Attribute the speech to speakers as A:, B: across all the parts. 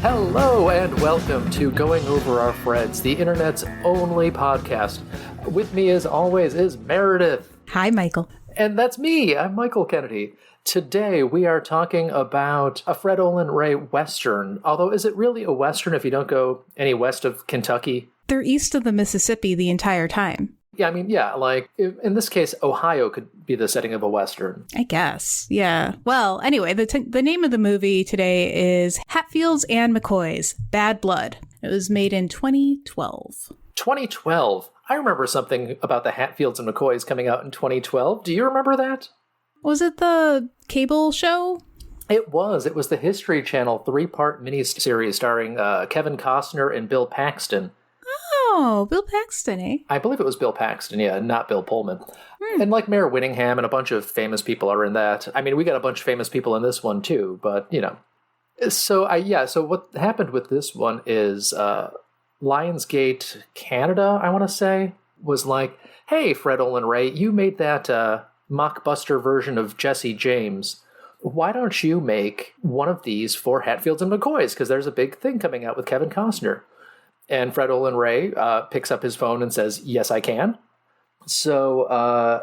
A: Hello and welcome to Going Over Our Freds, the internet's only podcast. With me as always is Meredith.
B: Hi, Michael.
A: And that's me, I'm Michael Kennedy. Today we are talking about a Fred Olen Ray Western, although is it really a Western if you don't go any west of Kentucky?
B: They're east of the Mississippi the entire time.
A: Yeah, in this case, Ohio could be the setting of a Western.
B: I guess, yeah. Well, anyway, the name of the movie today is Hatfields and McCoys, Bad Blood. It was made in 2012.
A: 2012? I remember something about the Hatfields and McCoys coming out in 2012. Do you remember that?
B: Was it the cable show?
A: It was. It was the History Channel 3-part miniseries starring Kevin Costner and Bill Paxton.
B: Oh, Bill Paxton, eh?
A: I believe it was Bill Paxton, yeah, not Bill Pullman. And like Mayor Winningham and a bunch of famous people are in that. I mean, we got a bunch of famous people in this one too, but you know. So what happened with this one is Lionsgate Canada, I want to say, was like, hey, Fred Olen Ray, you made that mockbuster version of Jesse James. Why don't you make one of these for Hatfields and McCoys? Because there's a big thing coming out with Kevin Costner. And Fred Olen Ray picks up his phone and says, yes, I can. So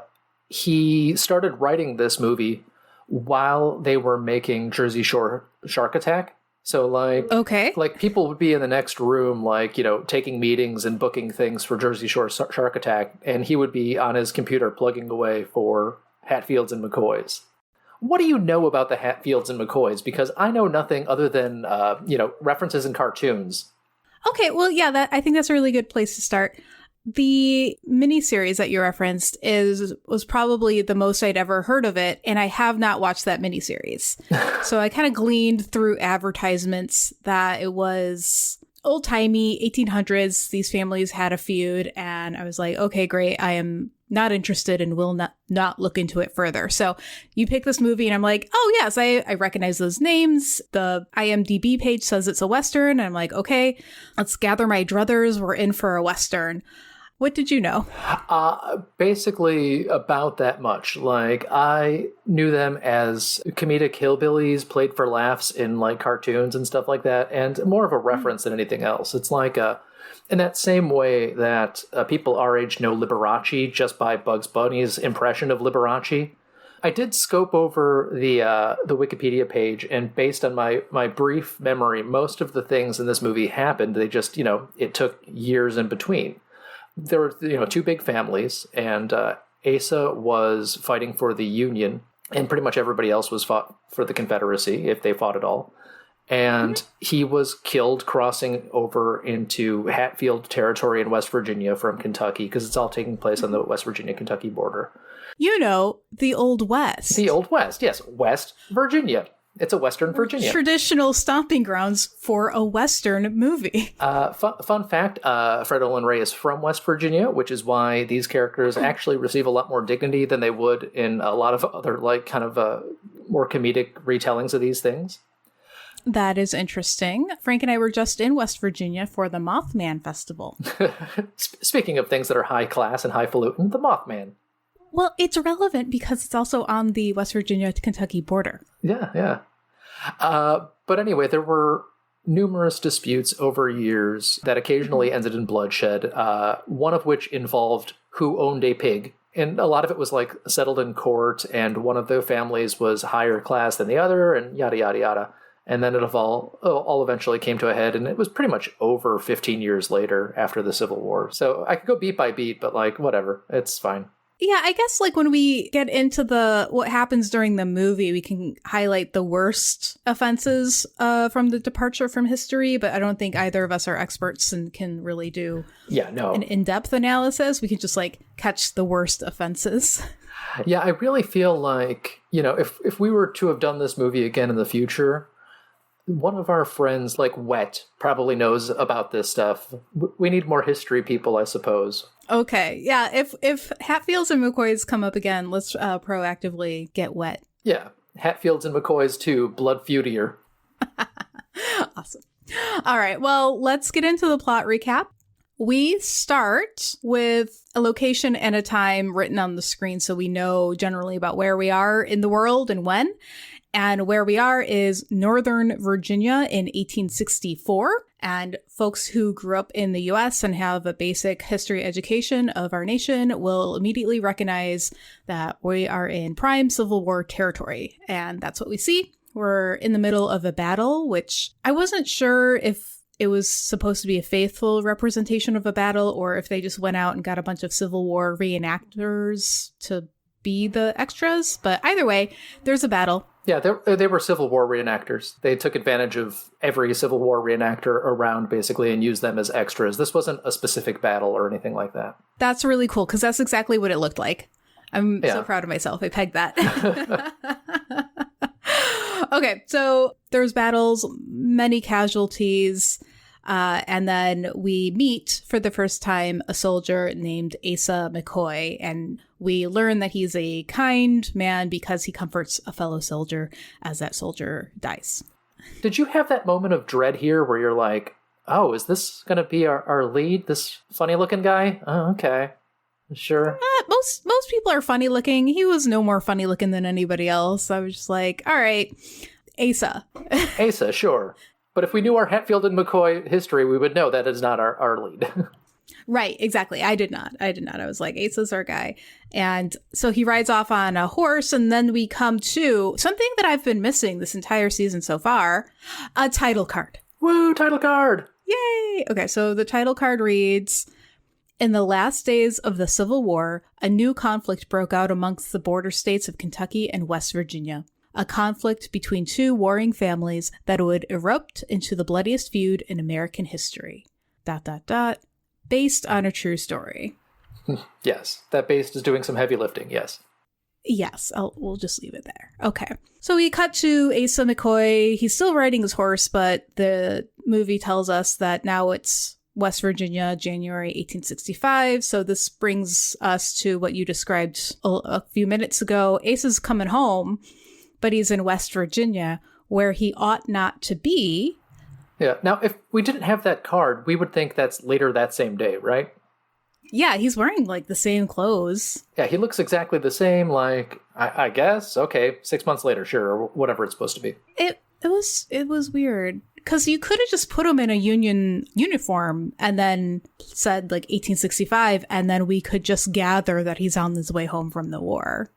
A: he started writing this movie while they were making Jersey Shore Shark Attack. So like people would be in the next room, like, you know, taking meetings and booking things for Jersey Shore Shark Attack. And he would be on his computer plugging away for Hatfields and McCoys. What do you know about the Hatfields and McCoys? Because I know nothing other than, references in cartoons.
B: Okay, well, yeah, I think that's a really good place to start. The miniseries that you referenced was probably the most I'd ever heard of it, and I have not watched that miniseries. So I kind of gleaned through advertisements that it was old-timey, 1800s. These families had a feud, and I was like, okay, great. I am not interested and will not look into it further. So you pick this movie and I'm like, oh yes, I recognize those names. The IMDb page says it's a Western. And I'm like, okay, let's gather my druthers. We're in for a Western. What did you know?
A: Basically about that much. Like, I knew them as comedic hillbillies played for laughs in like cartoons and stuff like that. And more of a reference than anything else. It's like in that same way that people our age know Liberace just by Bugs Bunny's impression of Liberace. I did scope over the Wikipedia page, and based on my brief memory, most of the things in this movie happened. They just, it took years in between. There were, two big families, and Asa was fighting for the Union, and pretty much everybody else was fought for the Confederacy, if they fought at all. And he was killed crossing over into Hatfield territory in West Virginia from Kentucky, because it's all taking place on the West Virginia-Kentucky border.
B: You know, the Old West.
A: The Old West, yes. West Virginia. It's a Western Virginia.
B: Traditional stomping grounds for a Western movie.
A: Fun fact, Fred Olen Ray is from West Virginia, which is why these characters actually receive a lot more dignity than they would in a lot of other, more comedic retellings of these things.
B: That is interesting. Frank and I were just in West Virginia for the Mothman Festival.
A: Speaking of things that are high class and highfalutin, the Mothman.
B: Well, it's relevant because it's also on the West Virginia-Kentucky border.
A: Yeah. But anyway, there were numerous disputes over years that occasionally ended in bloodshed, one of which involved who owned a pig. And a lot of it was settled in court, and one of the families was higher class than the other, and yada, yada, yada. And then it all eventually came to a head, and it was pretty much over 15 years later after the Civil War. So I could go beat by beat, but whatever, it's fine.
B: Yeah, I guess when we get into what happens during the movie, we can highlight the worst offenses from the departure from history, but I don't think either of us are experts and can really do an in-depth analysis. We can just catch the worst offenses.
A: Yeah, I really feel like, if we were to have done this movie again in the future, one of our friends, Wet, probably knows about this stuff. We need more history people, I suppose.
B: Okay, yeah, if Hatfields and McCoys come up again, let's proactively get Wet.
A: Yeah, Hatfields and McCoys too, blood feudier.
B: Awesome. All right, well, let's get into the plot recap. We start with a location and a time written on the screen so we know generally about where we are in the world and when. And where we are is Northern Virginia in 1864. And folks who grew up in the US and have a basic history education of our nation will immediately recognize that we are in prime Civil War territory. And that's what we see. We're in the middle of a battle, which I wasn't sure if it was supposed to be a faithful representation of a battle or if they just went out and got a bunch of Civil War reenactors to be the extras. But either way, there's a battle.
A: Yeah, they were Civil War reenactors. They took advantage of every Civil War reenactor around, basically, and used them as extras. This wasn't a specific battle or anything like that.
B: That's really cool, because that's exactly what it looked like. I'm so proud of myself. I pegged that. Okay, so there's battles, many casualties, and then we meet for the first time a soldier named Asa McCoy, and we learn that he's a kind man because he comforts a fellow soldier as that soldier dies.
A: Did you have that moment of dread here where you're like, oh, is this going to be our lead, this funny-looking guy? Oh, okay. Sure.
B: Most people are funny looking. He was no more funny looking than anybody else. I was just like, all right, Asa.
A: Asa, sure. But if we knew our Hatfield and McCoy history, we would know that is not our lead.
B: Right, exactly. I did not. I was like, Asa's our guy. And so he rides off on a horse, and then we come to something that I've been missing this entire season so far, a title card.
A: Woo, title card!
B: Yay! Okay, so the title card reads, in the last days of the Civil War, a new conflict broke out amongst the border states of Kentucky and West Virginia. A conflict between two warring families that would erupt into the bloodiest feud in American history. ... Based on a true story.
A: Yes, that based is doing some heavy lifting, yes.
B: Yes, we'll just leave it there. Okay. So we cut to Asa McCoy. He's still riding his horse, but the movie tells us that now it's West Virginia, January 1865. So this brings us to what you described a few minutes ago. Asa's coming home, but he's in West Virginia, where he ought not to be.
A: Yeah. Now, if we didn't have that card, we would think that's later that same day, right?
B: Yeah, he's wearing, like, the same clothes.
A: Yeah, he looks exactly the same, like, I guess, okay, 6 months later, sure, or whatever it's supposed to be.
B: It was weird, because you could have just put him in a Union uniform and then said, like, 1865, and then we could just gather that he's on his way home from the war.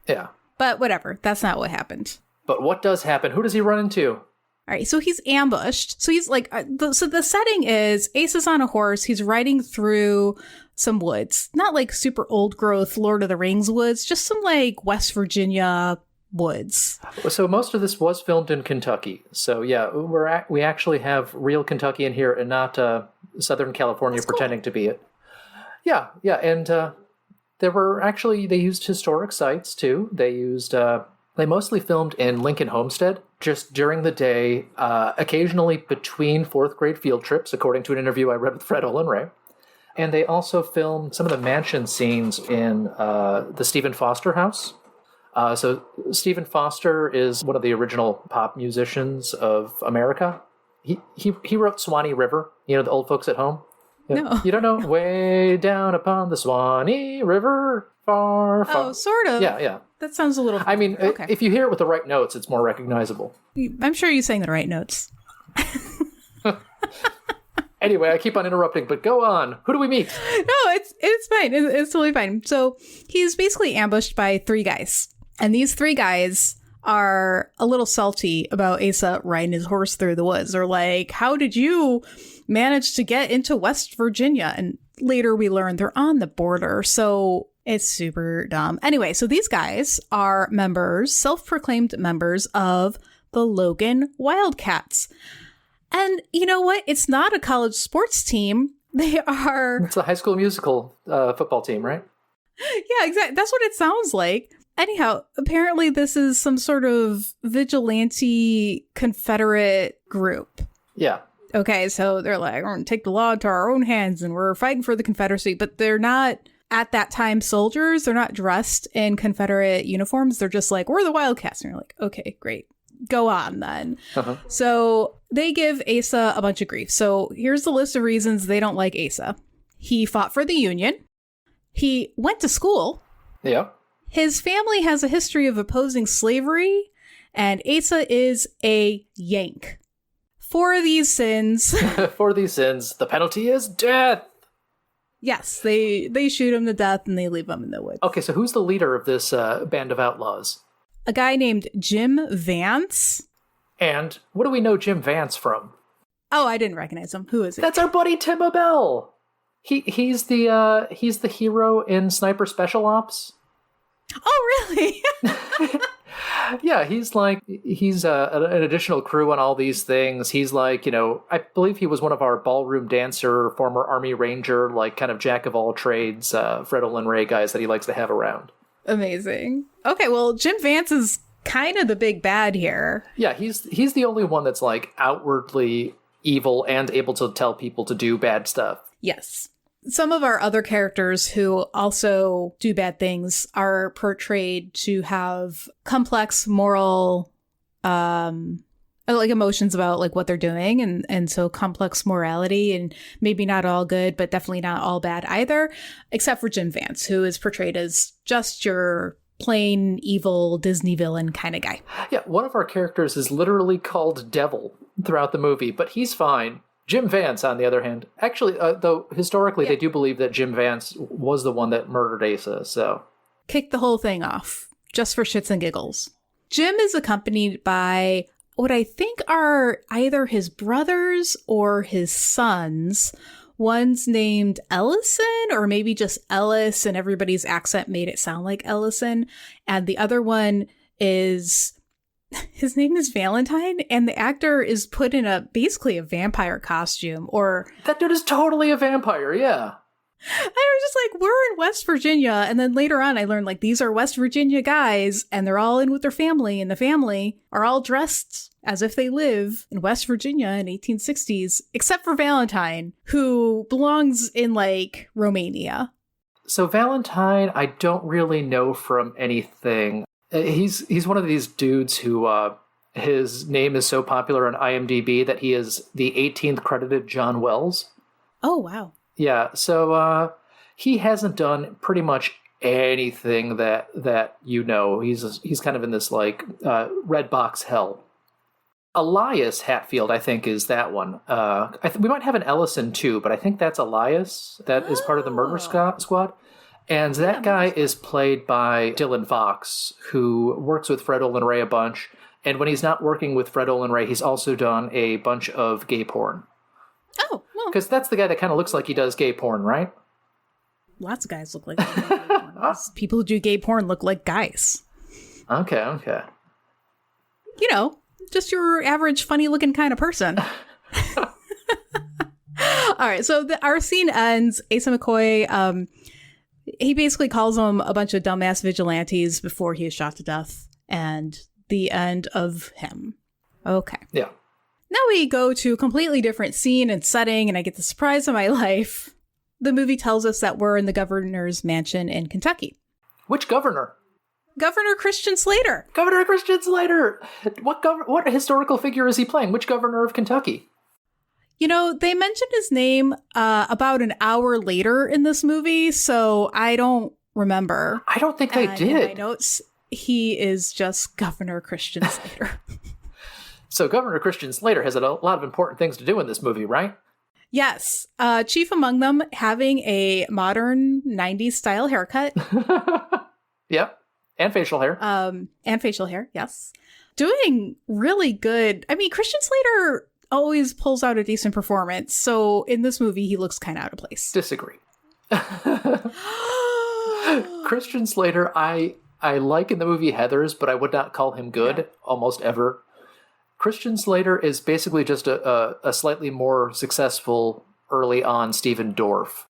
A: Yeah.
B: But whatever, that's not what happened.
A: But what does happen? Who does he run into?
B: All right, so he's ambushed. So he's like, so the setting is Asa's on a horse. He's riding through some woods, not like super old growth Lord of the Rings woods, just some like West Virginia woods.
A: So most of this was filmed in Kentucky. So yeah, we actually have real Kentucky in here and not Southern California pretending to be it. Yeah, and they used historic sites too. They mostly filmed in Lincoln Homestead, just during the day, occasionally between fourth grade field trips, according to an interview I read with Fred Olin Ray. And they also filmed some of the mansion scenes in the Stephen Foster house. So Stephen Foster is one of the original pop musicians of America. He wrote Swanee River, the old folks at home.
B: No.
A: You don't know? Way down upon the Swanee River, far, far.
B: Oh, sort of.
A: Yeah.
B: That sounds a little...
A: I mean,
B: okay.
A: If you hear it with the right notes, it's more recognizable.
B: I'm sure you sang the right notes.
A: Anyway, I keep on interrupting, but go on. Who do we meet?
B: No, it's fine. It's totally fine. So he's basically ambushed by three guys. And these three guys are a little salty about Asa riding his horse through the woods. They're like, how did you manage to get into West Virginia? And later we learn they're on the border. So it's super dumb. Anyway, so these guys are self-proclaimed members of the Logan Wildcats. And you know what? It's not a college sports team. They are...
A: It's a High School Musical football team, right?
B: Yeah, exactly. That's what it sounds like. Anyhow, apparently this is some sort of vigilante Confederate group.
A: Yeah.
B: Okay, so they're like, we're going to take the law into our own hands and we're fighting for the Confederacy. But they're not, at that time, soldiers. They're not dressed in Confederate uniforms. They're just like, we're the Wildcats. And you're like, okay, great. Go on then. Uh-huh. So they give Asa a bunch of grief. So here's the list of reasons they don't like Asa. He fought for the Union. He went to school.
A: Yeah.
B: His family has a history of opposing slavery. And Asa is a Yank. For these sins...
A: For these sins, the penalty is death!
B: Yes, they shoot him to death and they leave him in the woods.
A: Okay, so who's the leader of this band of outlaws?
B: A guy named Jim Vance.
A: And what do we know Jim Vance from?
B: Oh, I didn't recognize him. Who is it?
A: That's our buddy Tim Abell. He's the hero in Sniper Special Ops.
B: Oh, really?
A: Yeah, he's an additional crew on all these things. He's like, I believe he was one of our ballroom dancer, former Army Ranger, like kind of jack of all trades, Fred Olin Ray guys that he likes to have around.
B: Amazing. Okay, well, Jim Vance is kind of the big bad here.
A: Yeah, he's the only one that's like outwardly evil and able to tell people to do bad stuff.
B: Yes. Some of our other characters who also do bad things are portrayed to have complex moral, like emotions about like what they're doing. And so complex morality, and maybe not all good, but definitely not all bad either, except for Jim Vance, who is portrayed as just your plain evil Disney villain kind of guy. Yeah,
A: one of our characters is literally called Devil throughout the movie, but he's fine. Jim Vance, on the other hand, actually, though historically they do believe that Jim Vance was the one that murdered Asa, so...
B: Kick the whole thing off, just for shits and giggles. Jim is accompanied by what I think are either his brothers or his sons. One's named Ellison, or maybe just Ellis, and everybody's accent made it sound like Ellison. And the other one is... His name is Valentine, and the actor is put in basically a vampire costume, or...
A: That dude is totally a vampire, yeah.
B: I was just like, we're in West Virginia, and then later on I learned, like, these are West Virginia guys, and they're all in with their family, and the family are all dressed as if they live in West Virginia in 1860s, except for Valentine, who belongs in, like, Romania.
A: So Valentine, I don't really know from anything. He's one of these dudes who his name is so popular on IMDb that he is the 18th credited John Wells.
B: Oh, wow.
A: Yeah, so he hasn't done pretty much anything that you know. He's kind of in this like red box hell. Elias Hatfield, I think, is that one. We might have an Ellison too, but I think that's Elias. That is part of the murder squad. And that guy is played by Dylan Fox, who works with Fred Olin Ray a bunch. And when he's not working with Fred Olin Ray, he's also done a bunch of gay porn.
B: Oh, well.
A: Because that's the guy that kind of looks like he does gay porn, right?
B: Lots of guys look like they do gay porn. People who do gay porn look like guys.
A: Okay.
B: You know, just your average funny-looking kind of person. All right, so our scene ends. Asa McCoy... he basically calls them a bunch of dumbass vigilantes before he is shot to death, and the end of him. Okay.
A: Yeah.
B: Now we go to a completely different scene and setting, and I get the surprise of my life. The movie tells us that we're in the governor's mansion in Kentucky.
A: Which governor?
B: Governor Christian Slater.
A: Governor Christian Slater! What historical figure is he playing? Which governor of Kentucky?
B: You know, they mentioned his name about an hour later in this movie, so I don't remember.
A: I don't think they did.
B: In my notes, he is just Governor Christian Slater.
A: So Governor Christian Slater has a lot of important things to do in this movie, right?
B: Yes. Chief among them, having a modern 90s style haircut.
A: Yep. And facial hair.
B: And facial hair, yes. Doing really good. I mean, Christian Slater always pulls out a decent performance. So in this movie, he looks kind of out of place.
A: Disagree. Christian Slater, I like in the movie Heathers, but I would not call him good almost ever. Christian Slater is basically just a slightly more successful early on Stephen Dorff.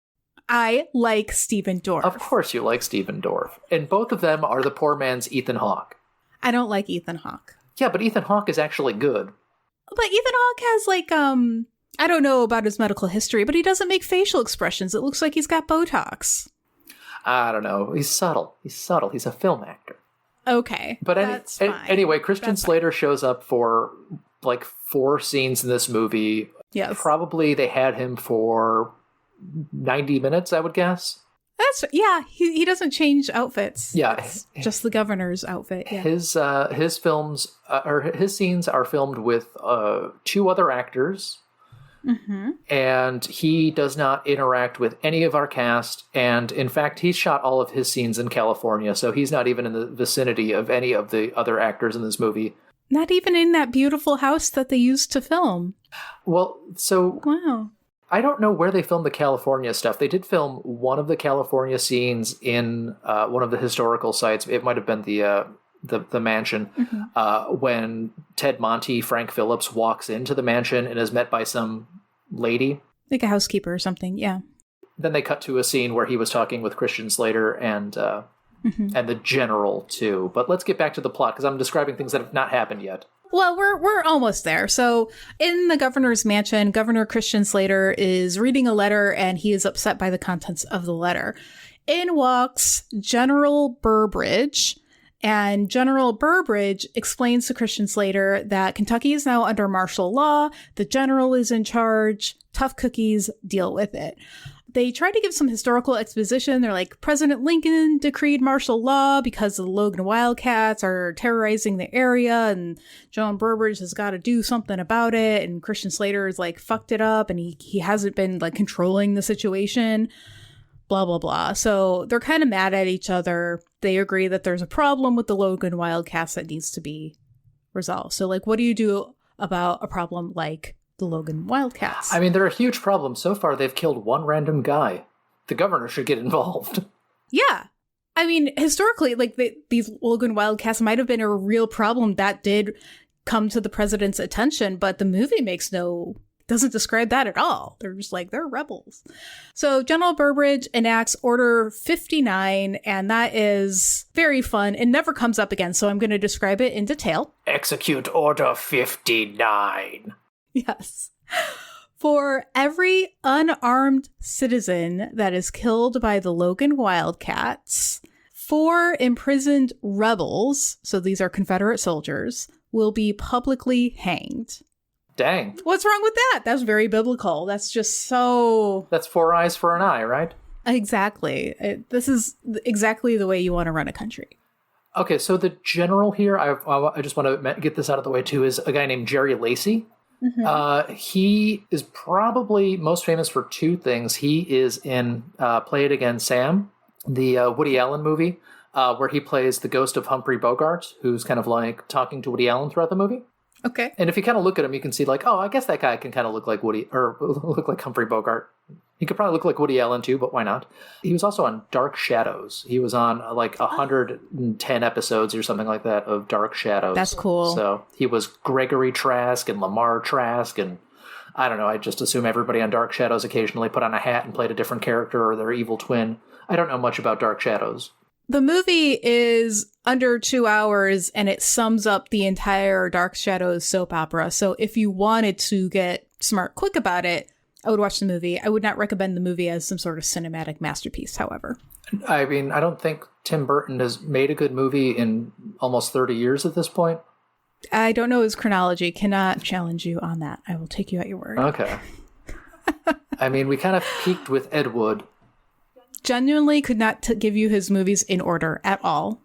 B: I like Stephen Dorff.
A: Of course you like Stephen Dorff. And both of them are the poor man's Ethan Hawke.
B: I don't like Ethan Hawke.
A: Yeah, but Ethan Hawke is actually good.
B: But Ethan Hawke has, like, I don't know about his medical history, but he doesn't make facial expressions. It looks like he's got Botox.
A: I don't know. He's subtle. He's a film actor.
B: Okay.
A: But anyway, Christian Slater shows up for, like, 4 scenes in this movie.
B: Yes.
A: Probably they had him for 90 minutes, I would guess.
B: He doesn't change outfits.
A: Yeah.
B: It's just the governor's outfit. Yeah.
A: His films, or his scenes are filmed with 2 other actors.
B: Mm-hmm.
A: And he does not interact with any of our cast. And in fact, he shot all of his scenes in California, so he's not even in the vicinity of any of the other actors in this movie.
B: Not even in that beautiful house that they used to film.
A: Well, so
B: wow.
A: I don't know where they filmed the California stuff. They did film one of the California scenes in one of the historical sites. It might have been the mansion, when Ted Monty, Frank Phillips, walks into the mansion and is met by some lady.
B: Like a housekeeper or something, yeah.
A: Then they cut to a scene where he was talking with Christian Slater and the general, too. But let's get back to the plot, because I'm describing things that have not happened yet.
B: Well, we're almost there. So in the governor's mansion, Governor Christian Slater is reading a letter, and he is upset by the contents of the letter. In walks General Burbridge, and General Burbridge explains to Christian Slater that Kentucky is now under martial law, the general is in charge, tough cookies, deal with it. They try to give some historical exposition. They're like, President Lincoln decreed martial law because the Logan Wildcats are terrorizing the area, and John Burbridge has got to do something about it, and Christian Slater is like fucked it up, and he hasn't been like controlling the situation. Blah, blah, blah. So they're kind of mad at each other. They agree that there's a problem with the Logan Wildcats that needs to be resolved. So, like, what do you do about a problem like the Logan Wildcats?
A: I mean, they're a huge problem. So far, they've killed one random guy. The governor should get involved.
B: Yeah. I mean, historically, like, these Logan Wildcats might have been a real problem that did come to the president's attention, but the movie doesn't describe that at all. They're just like, they're rebels. So General Burbridge enacts Order 59, and that is very fun. It never comes up again, so I'm going to describe it in detail.
A: Execute Order 59.
B: Yes. For every unarmed citizen that is killed by the Logan Wildcats, 4 imprisoned rebels, so these are Confederate soldiers, will be publicly hanged.
A: Dang.
B: What's wrong with that? That's very biblical. That's just so...
A: That's 4 eyes for an eye, right?
B: Exactly. This is exactly the way you want to run a country.
A: Okay, so the general here, I just want to get this out of the way too, is a guy named Jerry Lacey. Mm-hmm. He is probably most famous for 2 things. He is in Play It Again, Sam, the Woody Allen movie, where he plays the ghost of Humphrey Bogart, who's kind of like talking to Woody Allen throughout the movie.
B: Okay.
A: And if you kind of look at him, you can see like, oh, I guess that guy can kind of look like look like Humphrey Bogart. He could probably look like Woody Allen too, but why not? He was also on Dark Shadows. He was on like 110 episodes or something like that of Dark Shadows.
B: That's cool.
A: So he was Gregory Trask and Lamar Trask, and I don't know, I just assume everybody on Dark Shadows occasionally put on a hat and played a different character or their evil twin. I don't know much about Dark Shadows.
B: The movie is under 2 hours, and it sums up the entire Dark Shadows soap opera. So if you wanted to get smart quick about it, I would watch the movie. I would not recommend the movie as some sort of cinematic masterpiece, however.
A: I mean, I don't think Tim Burton has made a good movie in almost 30 years at this point.
B: I don't know his chronology. Cannot challenge you on that. I will take you at your word.
A: Okay. I mean, we kind of peaked with Ed Wood.
B: Genuinely could not give you his movies in order at all.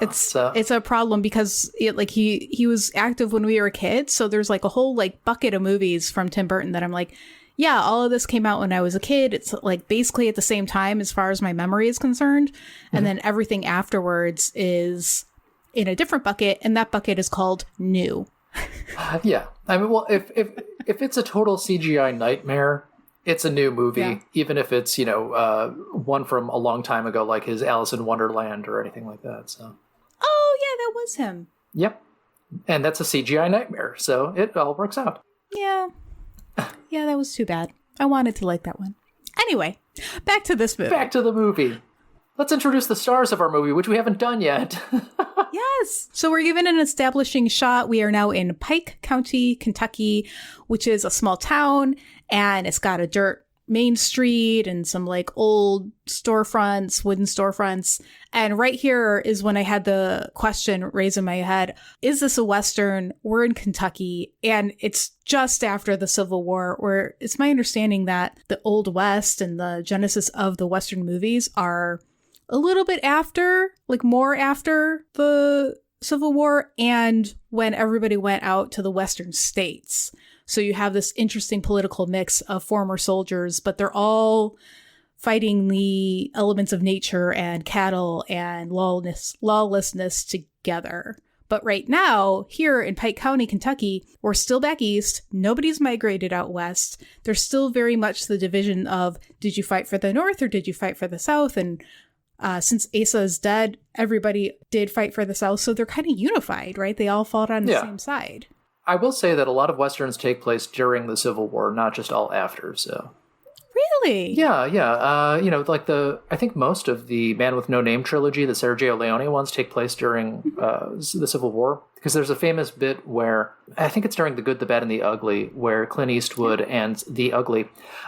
B: It's a problem because he was active when we were kids, so there's like a whole like bucket of movies from Tim Burton that I'm like, yeah, all of this came out when I was a kid. It's like basically at the same time as far as my memory is concerned, and then everything afterwards is in a different bucket, and that bucket is called new.
A: Yeah, I mean, well, if it's a total CGI nightmare, it's a new movie, even if it's, one from a long time ago, like his Alice in Wonderland or anything like that. So.
B: Oh, yeah, that was him.
A: Yep. And that's a CGI nightmare, so it all works out.
B: Yeah. Yeah, that was too bad. I wanted to like that one. Anyway, back to this movie.
A: Back to the movie. Let's introduce the stars of our movie, which we haven't done yet.
B: Yes. So we're given an establishing shot. We are now in Pike County, Kentucky, which is a small town, and it's got a dirt Main Street and some like old storefronts, wooden storefronts. And right here is when I had the question raised in my head, is this a Western? We're in Kentucky, and it's just after the Civil War, where it's my understanding that the Old West and the genesis of the Western movies are a little bit after, like more after the Civil War, and when everybody went out to the Western states. So you have this interesting political mix of former soldiers, but they're all fighting the elements of nature and cattle and lawlessness together. But right now, here in Pike County, Kentucky, we're still back east. Nobody's migrated out west. There's still very much the division of, did you fight for the North or did you fight for the South? And since Asa is dead, everybody did fight for the South. So they're kind of unified, right? They all fought on the same side.
A: I will say that a lot of Westerns take place during the Civil War, not just all after, so...
B: Really?
A: Yeah. Like I think most of the Man with No Name trilogy, the Sergio Leone ones, take place during the Civil War. Because there's a famous bit where, I think it's during The Good, the Bad, and the Ugly, where Clint Eastwood and the Ugly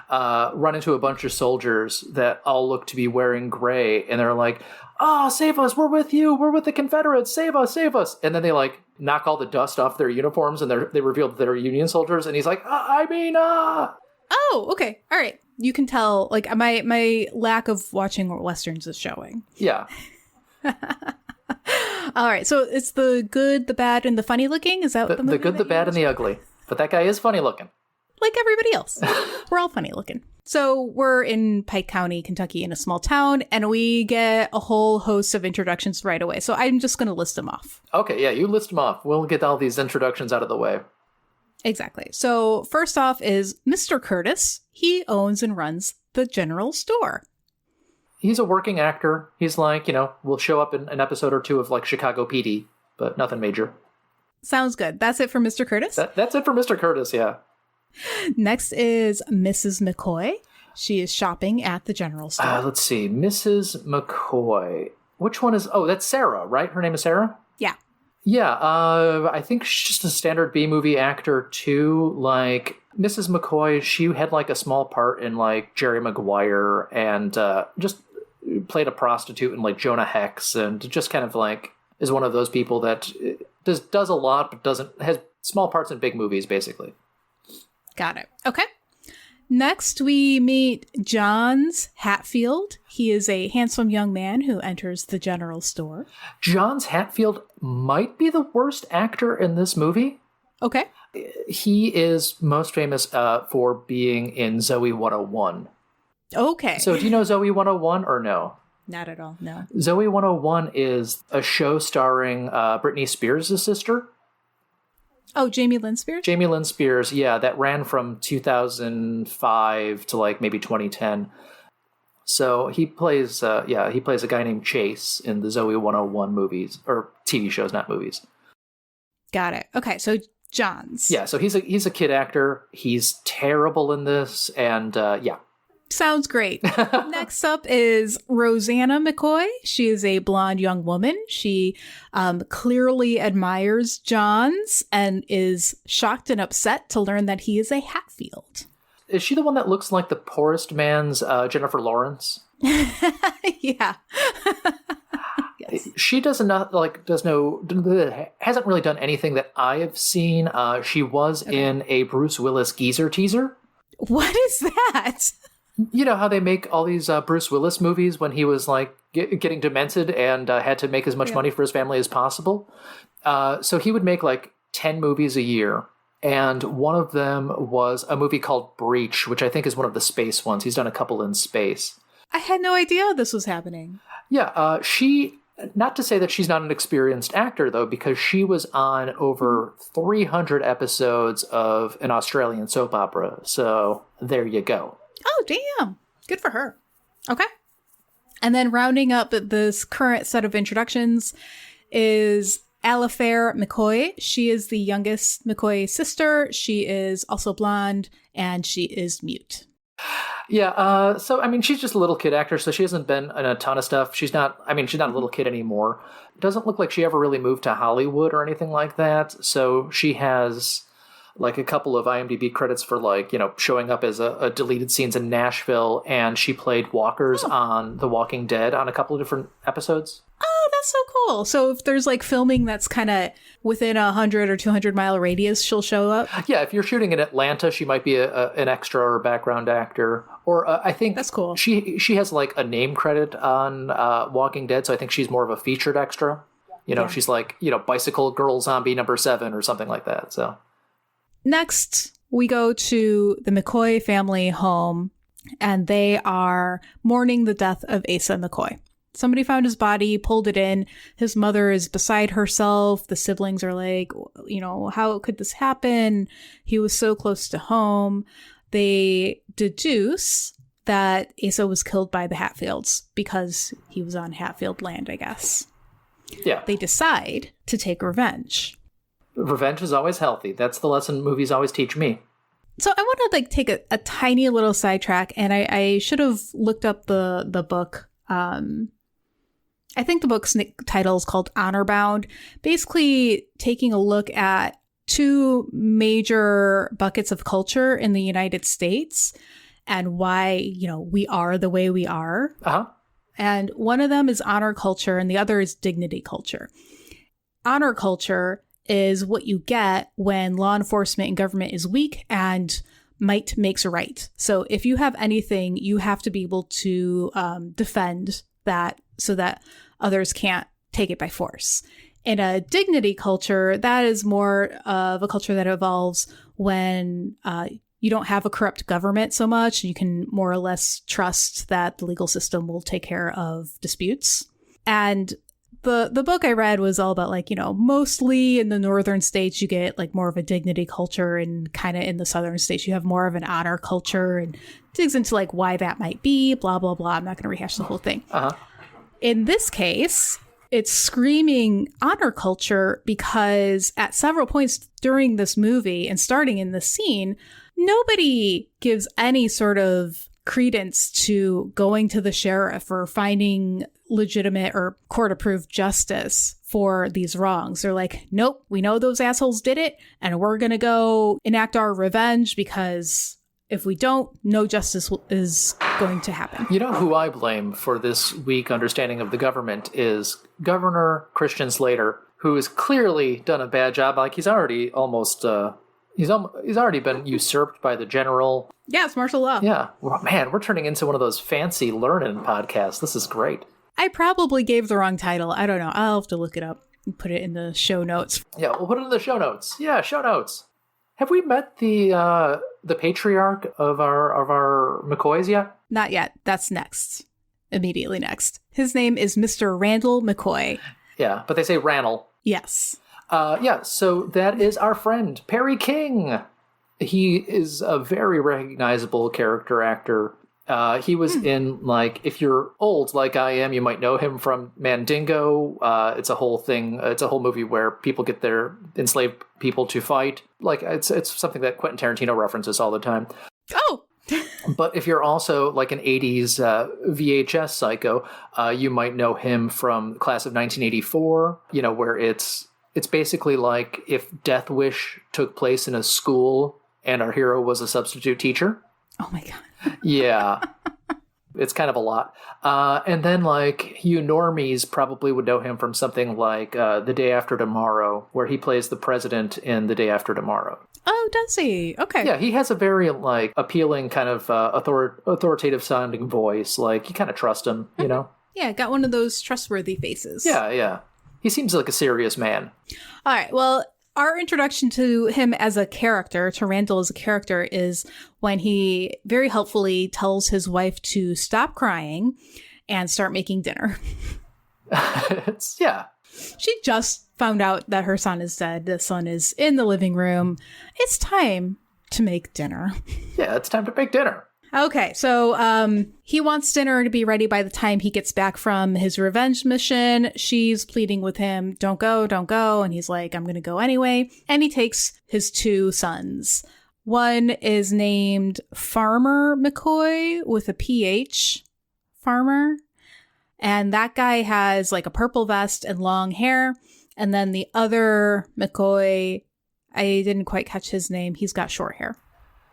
A: run into a bunch of soldiers that all look to be wearing gray, and they're like, "Oh, save us, we're with you, we're with the Confederates, save us, save us." And then they like knock all the dust off their uniforms, and they reveal that they're Union soldiers, and he's like,
B: Oh, okay. All right. You can tell, like, my lack of watching Westerns is showing.
A: Yeah.
B: All right. So it's the good, the bad, and the funny looking? Is that the movie?
A: The good, the bad, and the ugly. But that guy is funny looking.
B: Like everybody else. We're all funny looking. So we're in Pike County, Kentucky, in a small town, and we get a whole host of introductions right away. So I'm just going to list them off.
A: Okay, yeah, you list them off. We'll get all these introductions out of the way.
B: Exactly. So first off is Mr. Curtis. He owns and runs the general store.
A: He's a working actor. He's like, will show up in an episode or two of like Chicago PD, but nothing major.
B: Sounds good. That's it for Mr. Curtis?
A: That's it for Mr. Curtis, yeah.
B: Next is Mrs. McCoy. She is shopping at the general store.
A: Let's see. Mrs. McCoy. Which one is... Oh, that's Sarah, right? Her name is Sarah?
B: Yeah.
A: Yeah, I think she's just a standard B-movie actor, too. Like, Mrs. McCoy, she had, like, a small part in, like, Jerry Maguire and just played a prostitute in, like, Jonah Hex, and just kind of, like, is one of those people that does a lot, but has small parts in big movies, basically.
B: Got it. Okay. Next, we meet Johns Hatfield. He is a handsome young man who enters the general store.
A: Johns Hatfield might be the worst actor in this movie.
B: Okay.
A: He is most famous for being in Zoe 101.
B: Okay.
A: So do you know Zoe 101 or no?
B: Not at all, no.
A: Zoe 101 is a show starring Britney Spears' sister.
B: Oh, Jamie Lynn Spears?
A: Jamie Lynn Spears, yeah, that ran from 2005 to like maybe 2010. So he plays a guy named Chase in the Zoe 101 movies, or TV shows, not movies.
B: Got it. Okay, so Johns.
A: Yeah, so he's a kid actor. He's terrible in this, and yeah.
B: Sounds great. Next up is Rosanna McCoy. She is a blonde young woman. She clearly admires Johns and is shocked and upset to learn that he is a Hatfield.
A: Is she the one that looks like the poorest man's Jennifer Lawrence?
B: Yeah. Yes.
A: She hasn't really done anything that I have seen. She was in a Bruce Willis Geezer teaser.
B: What is that?
A: You know how they make all these Bruce Willis movies when he was like getting demented and had to make as much money for his family as possible. So he would make like 10 movies a year. And one of them was a movie called Breach, which I think is one of the space ones. He's done a couple in space.
B: I had no idea this was happening.
A: Yeah, not to say that she's not an experienced actor, though, because she was on over 300 episodes of an Australian soap opera. So there you go.
B: Oh, damn. Good for her. Okay. And then rounding up this current set of introductions is Alifair McCoy. She is the youngest McCoy sister. She is also blonde, and she is mute.
A: Yeah, so, I mean, she's just a little kid actor, so she hasn't been in a ton of stuff. She's not a little kid anymore. It doesn't look like she ever really moved to Hollywood or anything like that. So she has, like a couple of IMDb credits for like, showing up as a deleted scenes in Nashville, and she played walkers on The Walking Dead on a couple of different episodes.
B: Oh, that's so cool. So if there's like filming that's kind of within 100 or 200 mile radius, she'll show up?
A: Yeah, if you're shooting in Atlanta, she might be an extra or a background actor. Or I think
B: that's cool.
A: She has like a name credit on Walking Dead, so I think she's more of a featured extra. She's like, Bicycle Girl Zombie number 7 or something like that. So
B: next, we go to the McCoy family home, and they are mourning the death of Asa McCoy. Somebody found his body, pulled it in. His mother is beside herself. The siblings are like, how could this happen? He was so close to home. They deduce that Asa was killed by the Hatfields because he was on Hatfield land, I guess.
A: Yeah.
B: They decide to take revenge.
A: Revenge is always healthy. That's the lesson movies always teach me.
B: So I want to take a tiny little sidetrack, and I should have looked up the book. I think the book's title is called Honor Bound, basically taking a look at two major buckets of culture in the United States and why, we are the way we are.
A: Uh-huh.
B: And one of them is honor culture and the other is dignity culture. Honor culture is what you get when law enforcement and government is weak and might makes right. So if you have anything, you have to be able to defend that so that others can't take it by force. In a dignity culture, that is more of a culture that evolves when you don't have a corrupt government so much. You can more or less trust that the legal system will take care of disputes. And the book I read was all about mostly in the northern states, you get like more of a dignity culture, and kind of in the southern states, you have more of an honor culture, and digs into like why that might be, blah, blah, blah. I'm not going to rehash the whole thing.
A: Uh-huh.
B: In this case, it's screaming honor culture because at several points during this movie and starting in the scene, nobody gives any sort of credence to going to the sheriff or finding legitimate or court-approved justice for these wrongs. They're like, nope, we know those assholes did it, and we're going to go enact our revenge because if we don't, no justice is going to happen. You know
A: who I blame for this weak understanding of the government is Governor Christian Slater, who has clearly done a bad job. Like he's already almost he's already been usurped by the general.
B: Yeah, it's martial law.
A: Yeah, man, we're turning into one of those fancy learning podcasts. This is great.
B: I probably gave the wrong title. I don't know. I'll have to look it up and put it in the show notes.
A: Yeah, we'll put it in the show notes. Yeah, show notes. Have we met the patriarch of our McCoys yet?
B: Not yet. That's next. Immediately next. His name is Mr. Randall McCoy.
A: Yeah, but they say Randall.
B: Yes.
A: So that is our friend, Perry King. He is a very recognizable character actor. He was in, if you're old like I am, you might know him from Mandingo. It's a whole thing. It's a whole movie where people get their enslaved people to fight. It's something that Quentin Tarantino references all the time.
B: Oh!
A: But if you're also like an 80s VHS psycho, you might know him from Class of 1984, where it's basically like if Death Wish took place in a school and our hero was a substitute teacher.
B: Oh my God.
A: Yeah. It's kind of a lot. And then you normies probably would know him from something like The Day After Tomorrow, where he plays the president in The Day After Tomorrow.
B: Oh, does he? Okay.
A: Yeah, he has a very appealing kind of authoritative sounding voice. You kind of trust him,
B: Yeah, got one of those trustworthy faces.
A: Yeah. He seems like a serious man.
B: All right, well, our introduction to him as a character, to Randall as a character, is when he very helpfully tells his wife to stop crying and start making dinner.
A: Yeah.
B: She just found out that her son is dead. The son is in the living room. It's time to make dinner.
A: Yeah, it's time to make dinner.
B: Okay, so he wants dinner to be ready by the time he gets back from his revenge mission. She's pleading with him, don't go. And he's like, I'm going to go anyway. And he takes his two sons. One is named Farmer McCoy with a PH. Farmer. And that guy has a purple vest and long hair. And then the other McCoy I didn't quite catch his name. He's got short hair.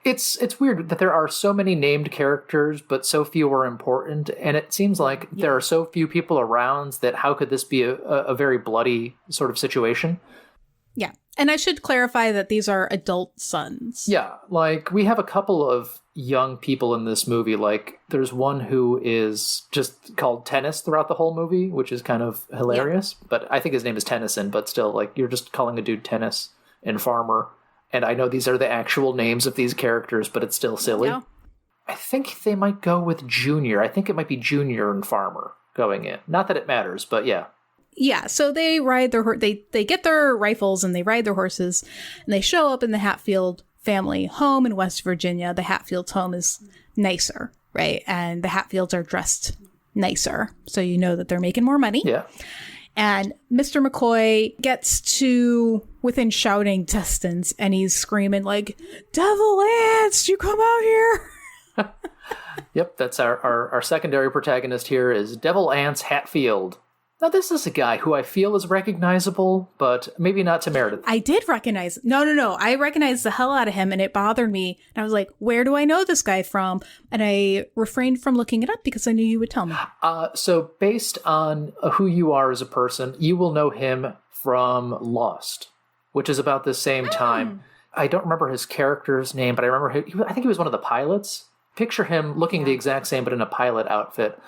A: It's weird that there are so many named characters, but so few are important. And it seems like there are so few people around that how could this be a very bloody sort of situation?
B: Yeah. And I should clarify that these are adult sons.
A: Yeah. Like, we have a couple of young people in this movie. Like, there's one who is just called Tennis throughout the whole movie, which is kind of hilarious. Yeah. But I think his name is Tennyson, but still, like, you're just calling a dude Tennis and Farmer. And I know these are the actual names of these characters, but it's still silly. Yeah. I think they might go with Junior. I think it might be Junior and Farmer going in. Not that it matters, but yeah.
B: Yeah, so they ride their they get their rifles and they ride their horses, and they show up in the Hatfield family home in West Virginia. The Hatfields' home is nicer, right? And the Hatfields are dressed nicer, so you know that they're making more money.
A: Yeah.
B: And Mr. McCoy gets to within shouting distance, and he's screaming like, "Devil ants, you come out here!"
A: Yep, that's our secondary protagonist here is Devil Ants Hatfield. Now, this is a guy who I feel is recognizable, but maybe not to Meredith.
B: I did recognize. No. I recognized the hell out of him, and it bothered me. And I was like, where do I know this guy from? And I refrained from looking it up because I knew you would tell me.
A: So based on who you are as a person, you will know him from Lost, which is about the same time. I don't remember his character's name, but I remember I think he was one of the pilots. Picture him looking the exact same, but in a pilot outfit.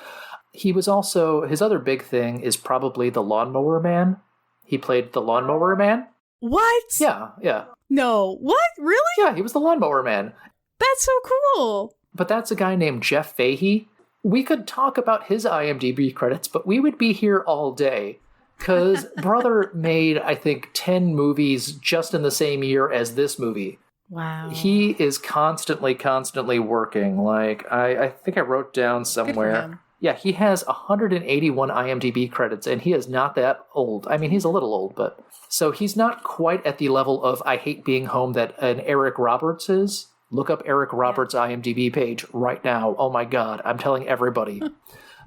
A: He was also, his other big thing is probably the Lawnmower Man. He played the Lawnmower Man.
B: What?
A: Yeah.
B: No. What? Really?
A: Yeah, he was the Lawnmower Man.
B: That's so cool.
A: But that's a guy named Jeff Fahey. We could talk about his IMDb credits, but we would be here all day. Because brother made, I think, 10 movies just in the same year as this movie.
B: Wow.
A: He is constantly working. Like, I think I wrote down somewhere. Yeah, he has 181 IMDb credits, and he is not that old. I mean, he's a little old, but... So he's not quite at the level of I Hate Being Home that an Eric Roberts is. Look up Eric Roberts' IMDb page right now. Oh my god, I'm telling everybody.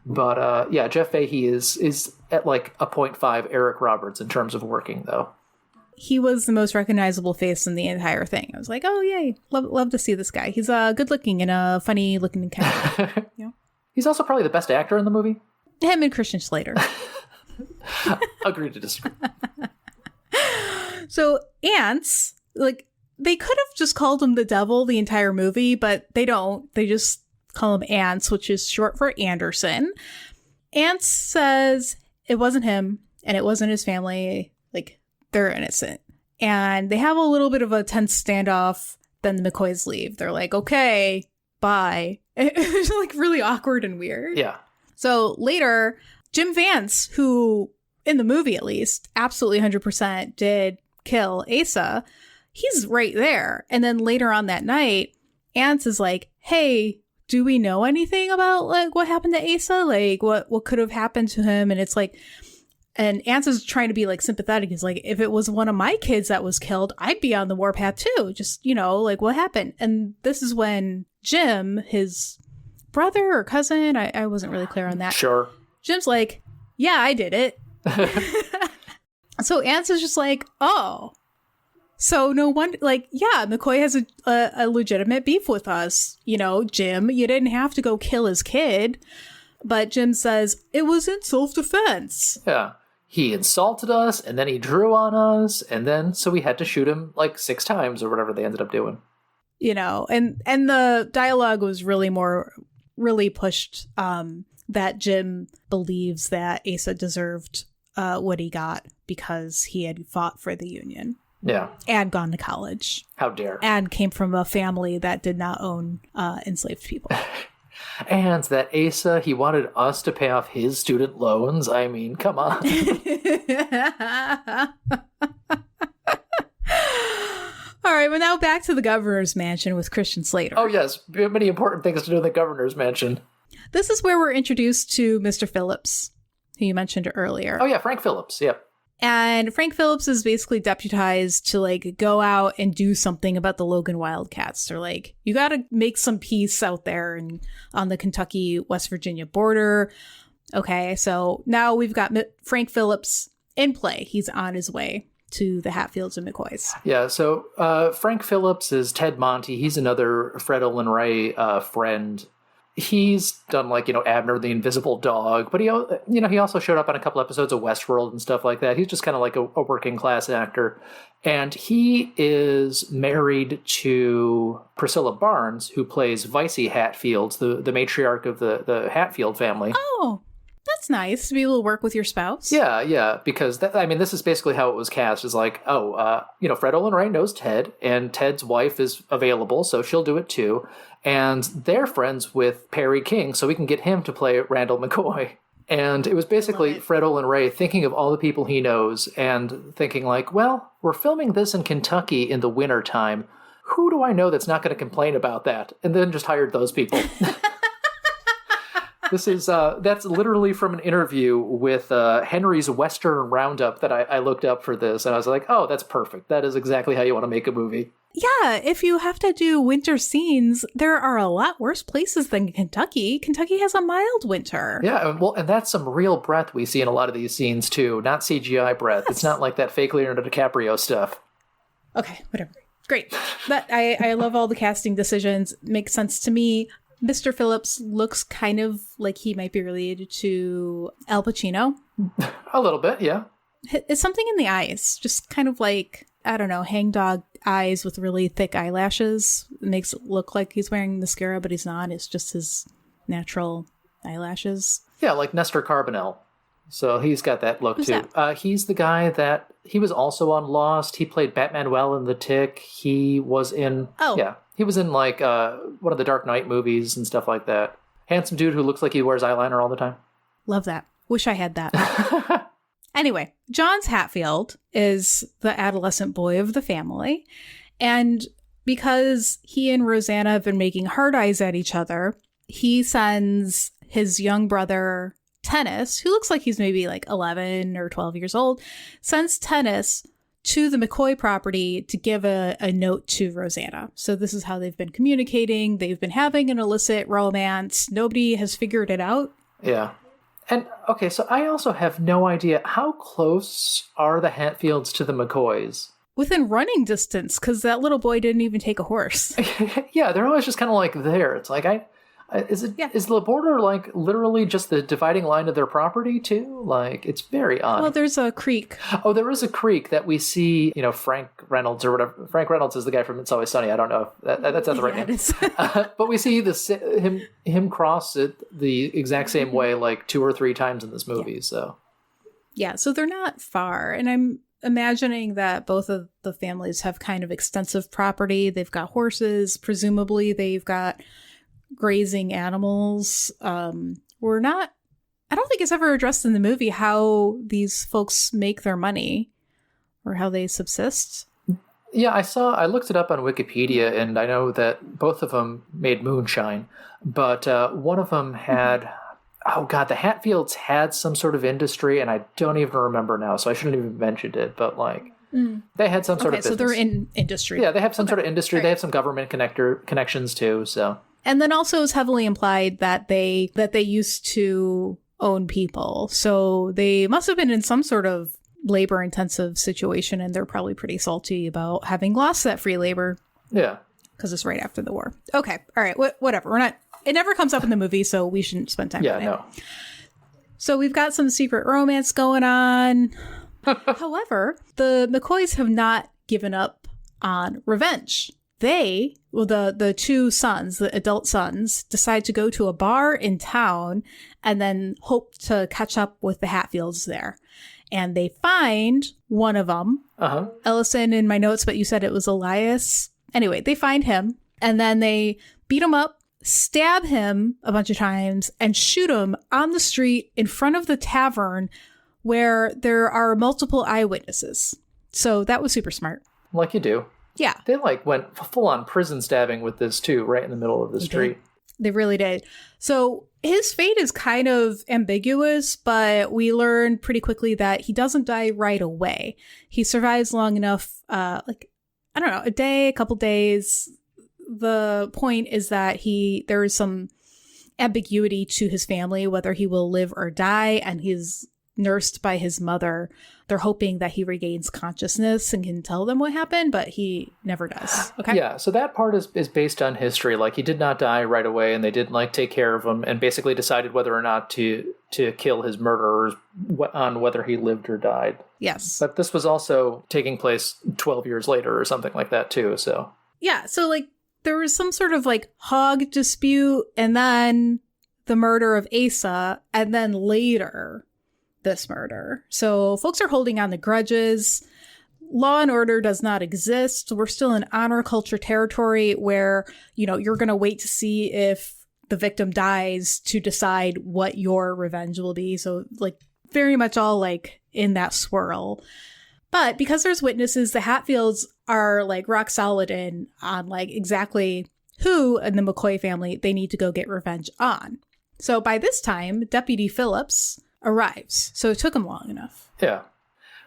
A: But, yeah, Jeff Fahey is at like a 0.5 Eric Roberts in terms of working, though.
B: He was the most recognizable face in the entire thing. I was like, oh, yay. Love to see this guy. He's good-looking and a funny-looking kind of... You know?
A: He's also probably the best actor in the movie.
B: Him and Christian Slater.
A: Agree to disagree.
B: So ants, like, they could have just called him the devil the entire movie, but they don't. They just call him Ants, which is short for Anderson. Ants says it wasn't him and it wasn't his family. Like, they're innocent. And they have a little bit of a tense standoff. Then the McCoys leave. They're like, okay, bye. It's like really awkward and weird.
A: Yeah.
B: So later, Jim Vance, who in the movie at least absolutely 100% did kill Asa, he's right there. And then later on that night, Ants is like, hey, do we know anything about like what happened to Asa? Like what could have happened to him? And it's like, and Ants is trying to be like sympathetic. He's like, if it was one of my kids that was killed, I'd be on the warpath too. Just, you know, like what happened? And this is when Jim, his brother or cousin, I wasn't really clear on that.
A: Sure.
B: Jim's like, yeah, I did it. So Ants is just like, oh. So no wonder, like, yeah, McCoy has a legitimate beef with us. You know, Jim, you didn't have to go kill his kid. But Jim says, it was in self-defense.
A: Yeah. He insulted us, and then he drew on us, and then, so we had to shoot him like 6 times or whatever they ended up doing.
B: You know, and the dialogue was really pushed that Jim believes that Asa deserved what he got because he had fought for the Union.
A: Yeah.
B: And gone to college.
A: How dare.
B: And came from a family that did not own enslaved people.
A: And that Asa, he wanted us to pay off his student loans. I mean, come on.
B: All right, well, now back to the governor's mansion with Christian Slater.
A: Oh, yes. Many important things to do in the governor's mansion.
B: This is where we're introduced to Mr. Phillips, who you mentioned earlier.
A: Oh, yeah, Frank Phillips. Yep.
B: And Frank Phillips is basically deputized to, like, go out and do something about the Logan Wildcats. They're like, you got to make some peace out there and on the Kentucky-West Virginia border. Okay, so now we've got Frank Phillips in play. He's on his way to the Hatfields and McCoys.
A: Yeah, so Frank Phillips is Ted Monty. He's another Fred Olin Ray friend. He's done Abner the Invisible Dog, but he also showed up on a couple episodes of Westworld and stuff like that. He's just kind of like a working class actor. And he is married to Priscilla Barnes, who plays Vicey Hatfields, the matriarch of the Hatfield family.
B: Oh, that's nice to be able to work with your spouse.
A: Yeah, because this is basically how it was cast. Is like, Fred Olin Ray knows Ted, and Ted's wife is available, so she'll do it too. And they're friends with Perry King, so we can get him to play Randall McCoy. And it was basically Fred Olin Ray thinking of all the people he knows and thinking like, well, we're filming this in Kentucky in the winter time. Who do I know that's not going to complain about that? And then just hired those people. That's literally from an interview with Henry's Western Roundup that I looked up for this. And I was like, oh, that's perfect. That is exactly how you want to make a movie.
B: Yeah, if you have to do winter scenes, there are a lot worse places than Kentucky. Kentucky has a mild winter.
A: Yeah, well, and that's some real breath we see in a lot of these scenes, too. Not CGI breath. Yes. It's not like that fake Leonardo DiCaprio stuff.
B: Okay, whatever. Great. But I love all the casting decisions. Makes sense to me. Mr. Phillips looks kind of like he might be related to Al Pacino.
A: A little bit, yeah.
B: It's something in the eyes. Just kind of like, I don't know, hangdog eyes with really thick eyelashes. It makes it look like he's wearing mascara, but he's not. It's just his natural eyelashes.
A: Yeah, like Nestor Carbonell. So he's got that look,
B: Who's
A: too.
B: That?
A: He's the guy that... He was also on Lost. He played Batmanuel in The Tick. He was in...
B: Oh.
A: Yeah. He was in, one of the Dark Knight movies and stuff like that. Handsome dude who looks like he wears eyeliner all the time.
B: Love that. Wish I had that. Anyway, Johns Hatfield is the adolescent boy of the family. And because he and Rosanna have been making hard eyes at each other, he sends his young brother, Tennis, who looks like he's maybe 11 or 12 years old, sends Tennis to the McCoy property to give a note to Rosanna. So this is how they've been communicating. They've been having an illicit romance. Nobody has figured it out.
A: Yeah. And, okay, so I also have no idea, how close are the Hatfields to the McCoys?
B: Within running distance, because that little boy didn't even take a horse.
A: Yeah, they're always just kind of there. It's like, is the border literally just the dividing line of their property too? It's very odd.
B: Well, there's a creek.
A: Oh, there is a creek that we see, Frank Reynolds or whatever. Frank Reynolds is the guy from It's Always Sunny. I don't know if that's not the right name. But we see him cross it the exact same way 2 or 3 times in this movie. Yeah. So
B: yeah, so they're not far. And I'm imagining that both of the families have kind of extensive property. They've got horses. Presumably they've got grazing animals. I don't think it's ever addressed in the movie how these folks make their money or how they subsist.
A: Yeah, I looked it up on Wikipedia, and I know that both of them made moonshine, but one of them had, the Hatfields had some sort of industry, and I don't even remember now, so I shouldn't have even mentioned it, but they had some sort of business.
B: So they're in industry.
A: Yeah, they have some sort of industry. Right. They have some government connections too, so...
B: And then also it's heavily implied that they used to own people. So they must have been in some sort of labor-intensive situation, and they're probably pretty salty about having lost that free labor.
A: Yeah.
B: Because it's right after the war. Okay. All right. Whatever. It never comes up in the movie, so we shouldn't spend time on it. Yeah, no. So we've got some secret romance going on. However, the McCoys have not given up on revenge. The 2 sons, the adult sons, decide to go to a bar in town and then hope to catch up with the Hatfields there. And they find one of them. Uh-huh. Ellison in my notes, but you said it was Elias. Anyway, they find him and then they beat him up, stab him a bunch of times, and shoot him on the street in front of the tavern where there are multiple eyewitnesses. So that was super smart.
A: Like you do.
B: Yeah.
A: They went full on prison stabbing with this too, right in the middle of the street.
B: They really did. So his fate is kind of ambiguous, but we learn pretty quickly that he doesn't die right away. He survives long enough, I don't know, a day, a couple days. The point is that there is some ambiguity to his family, whether he will live or die, and he's nursed by his mother. They're hoping that he regains consciousness and can tell them what happened, but he never does. Okay.
A: Yeah, so that part is based on history. Like, he did not die right away, and they didn't like take care of him, and basically decided whether or not to kill his murderers on whether he lived or died.
B: Yes.
A: But this was also taking place 12 years later or something like that too. So
B: yeah, so like there was some sort of like hog dispute, and then the murder of Asa, and then later this murder. So folks are holding on to grudges. Law and order does not exist. We're still in honor culture territory where, you know, you're going to wait to see if the victim dies to decide what your revenge will be. So like very much all like in that swirl. But because there's witnesses, the Hatfields are like rock solid on like exactly who in the McCoy family they need to go get revenge on. So by this time, Deputy Phillips arrives. So it took him long enough.
A: yeah.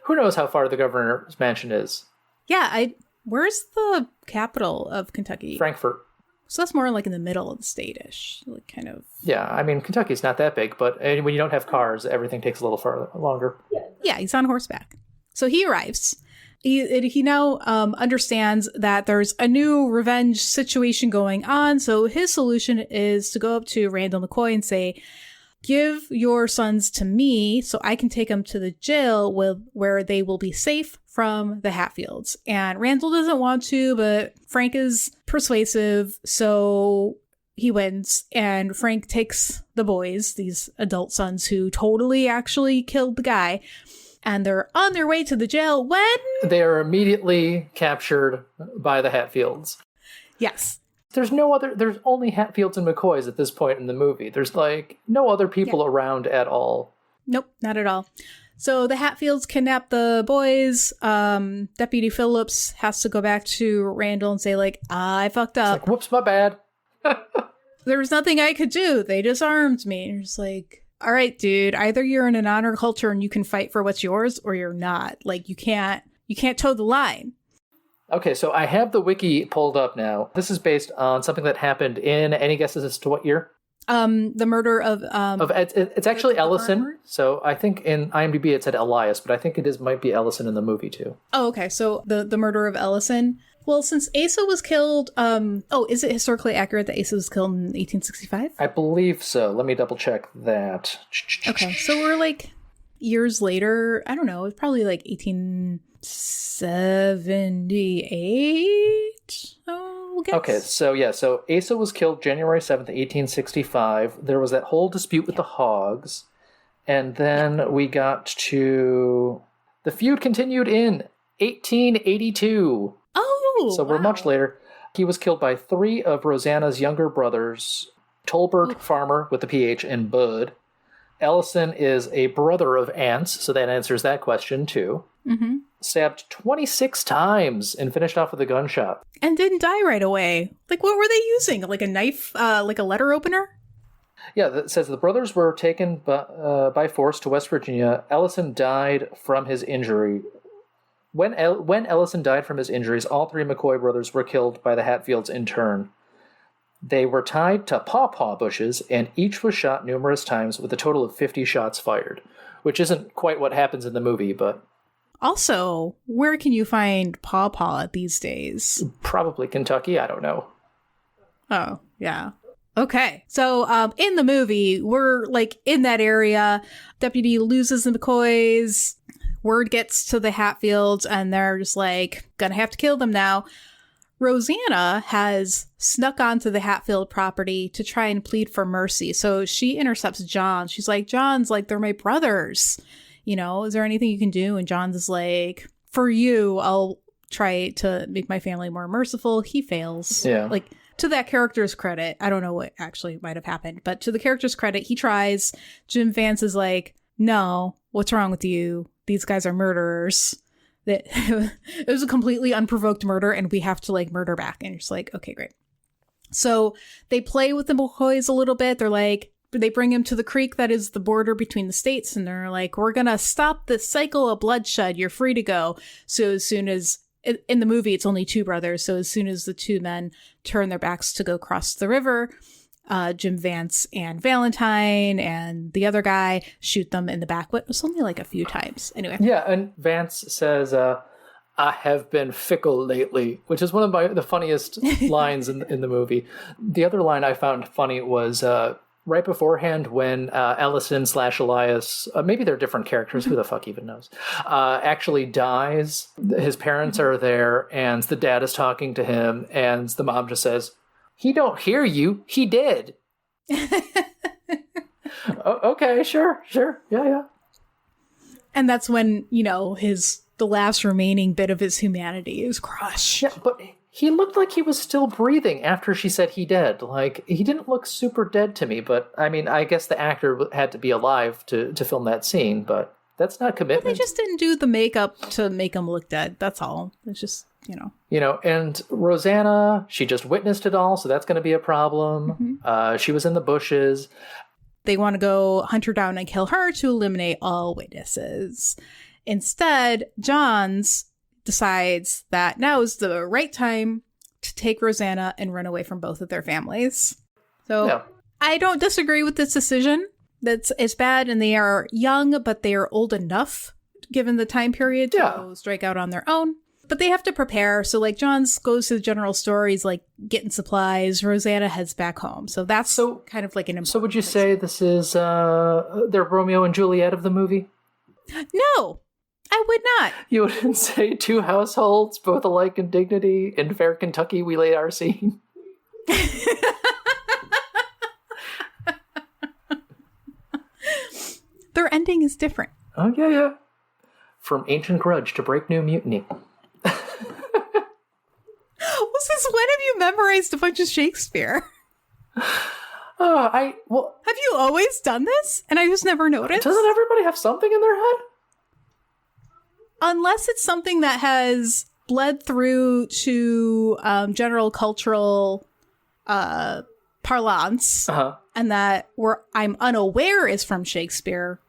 A: Who knows how far the governor's mansion is?
B: Yeah, where's the capital of Kentucky?
A: Frankfurt.
B: So that's more like in the middle of the state-ish, like kind of.
A: Yeah, I mean, Kentucky's not that big, but when you don't have cars, everything takes a little farther longer.
B: Yeah, he's on horseback. So he arrives. He now understands that there's a new revenge situation going on. So his solution is to go up to Randall McCoy and say, give your sons to me so I can take them to the jail where they will be safe from the Hatfields. And Randall doesn't want to, but Frank is persuasive, so he wins. And Frank takes the boys, these adult sons who totally actually killed the guy, and they're on their way to the jail when...
A: They are immediately captured by the Hatfields.
B: Yes.
A: There's only Hatfields and McCoys at this point in the movie. There's like no other people around at all.
B: Nope, not at all. So the Hatfields kidnap the boys. Deputy Phillips has to go back to Randall and say like, I fucked up.
A: It's like, whoops, my bad.
B: There was nothing I could do. They disarmed me. And you're just like, all right, dude, either you're in an honor culture and you can fight for what's yours, or you're not. Like you can't toe the line.
A: Okay, so I have the wiki pulled up now. This is based on something that happened in, any guesses as to what year?
B: The murder of
A: it's actually Ellison. So I think in IMDb it said Elias, but I think might be Ellison in the movie too.
B: Oh, okay. So the murder of Ellison. Well, since Asa was killed, is it historically accurate that Asa was killed in 1865?
A: I believe so. Let me double check that.
B: Okay, so we're like years later. I don't know. It's probably like 1878. We'll guess.
A: Okay, so Asa was killed January 7th, 1865. There was that whole dispute with the hogs. And then we got to... The feud continued in 1882.
B: Oh,
A: so we're much later. He was killed by 3 of Rosanna's younger brothers, Tolbert Farmer with the PH and Bud. Ellison is a brother of Ants, so that answers that question too.
B: Mm-hmm.
A: Stabbed 26 times and finished off with a gunshot.
B: And didn't die right away. Like, what were they using? Like a knife? Like a letter opener?
A: Yeah, that says the brothers were taken by force to West Virginia. Ellison died from his injury. When Ellison died from his injuries, all 3 McCoy brothers were killed by the Hatfields in turn. They were tied to pawpaw bushes, and each was shot numerous times with a total of 50 shots fired, which isn't quite what happens in the movie, but...
B: Also, where can you find pawpaw these days?
A: Probably Kentucky, I don't know.
B: Oh, yeah. Okay. So, in the movie, we're, like, in that area. Deputy loses the McCoys. Word gets to the Hatfields, and they're just like, gonna have to kill them now. Rosanna has snuck onto the Hatfield property to try and plead for mercy. So she intercepts John. She's like, John's like, they're my brothers. You know, is there anything you can do? And John's is like, for you, I'll try to make my family more merciful. He fails.
A: Yeah.
B: Like, to that character's credit, I don't know what actually might have happened, but to the character's credit, he tries. Jim Vance is like, no, what's wrong with you? These guys are murderers. That it was a completely unprovoked murder, and we have to like murder back. And you're just like, okay, great. So they play with the McCoys a little bit. They're like, they bring him to the creek that is the border between the states, and they're like, we're gonna stop this cycle of bloodshed. You're free to go. So as soon as in the movie, it's only 2 brothers. So as soon as the 2 men turn their backs to go cross the river, Jim Vance and Valentine and the other guy shoot them in the back, but it was only like a few times. Anyway.
A: Yeah, and Vance says, I have been fickle lately, which is one of the funniest lines in the movie. The other line I found funny was right beforehand when Ellison/Elias, maybe they're different characters, who the fuck even knows, actually dies. His parents are there, and the dad is talking to him, and the mom just says, "He don't hear you. He did." Okay, sure. Yeah.
B: And that's when, the last remaining bit of his humanity is crushed.
A: Yeah, but he looked like he was still breathing after she said he dead. Like, he didn't look super dead to me, but I mean, I guess the actor had to be alive to film that scene, but that's not commitment.
B: Well, they just didn't do the makeup to make him look dead. That's all. It's just,
A: and Rosanna, she just witnessed it all, so that's going to be a problem. Mm-hmm. She was in the bushes.
B: They want to go hunt her down and kill her to eliminate all witnesses. Instead, Johns decides that now is the right time to take Rosanna and run away from both of their families. So yeah. I don't disagree with this decision. It's bad, and they are young, but they are old enough, given the time period, to strike out on their own. But they have to prepare. So, like, Johns goes to the general store. He's, like, getting supplies. Rosanna heads back home. So that's kind of like an important. So
A: would you say this is their Romeo and Juliet of the movie?
B: No, I would not.
A: You wouldn't say two households, both alike in dignity. In fair Kentucky, we lay our scene.
B: Their ending is different.
A: Oh, yeah. From ancient grudge to break new mutiny.
B: Was this when have you memorized a bunch of Shakespeare?
A: Have
B: you always done this? And I just never noticed?
A: Doesn't everybody have something in their head?
B: Unless it's something that has bled through to general cultural parlance, and that I'm unaware is from Shakespeare.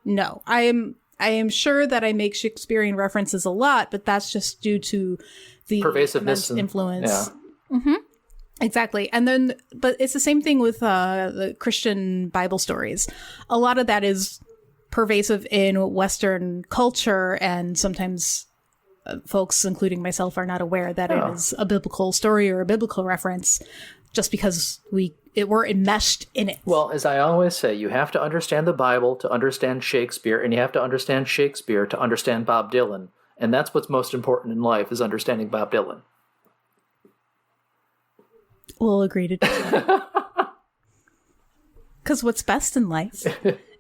B: No, I am sure that I make Shakespearean references a lot, but that's just due to the
A: pervasiveness and
B: influence.
A: Yeah.
B: Mm-hmm. Exactly. And then, but it's the same thing with the Christian Bible stories. A lot of that is pervasive in Western culture, and sometimes folks, including myself, are not aware that it is a biblical story or a biblical reference just because we're enmeshed in it.
A: Well, as I always say, you have to understand the Bible to understand Shakespeare, and you have to understand Shakespeare to understand Bob Dylan. And that's what's most important in life, is understanding Bob Dylan.
B: We'll agree to do that. Because what's best in life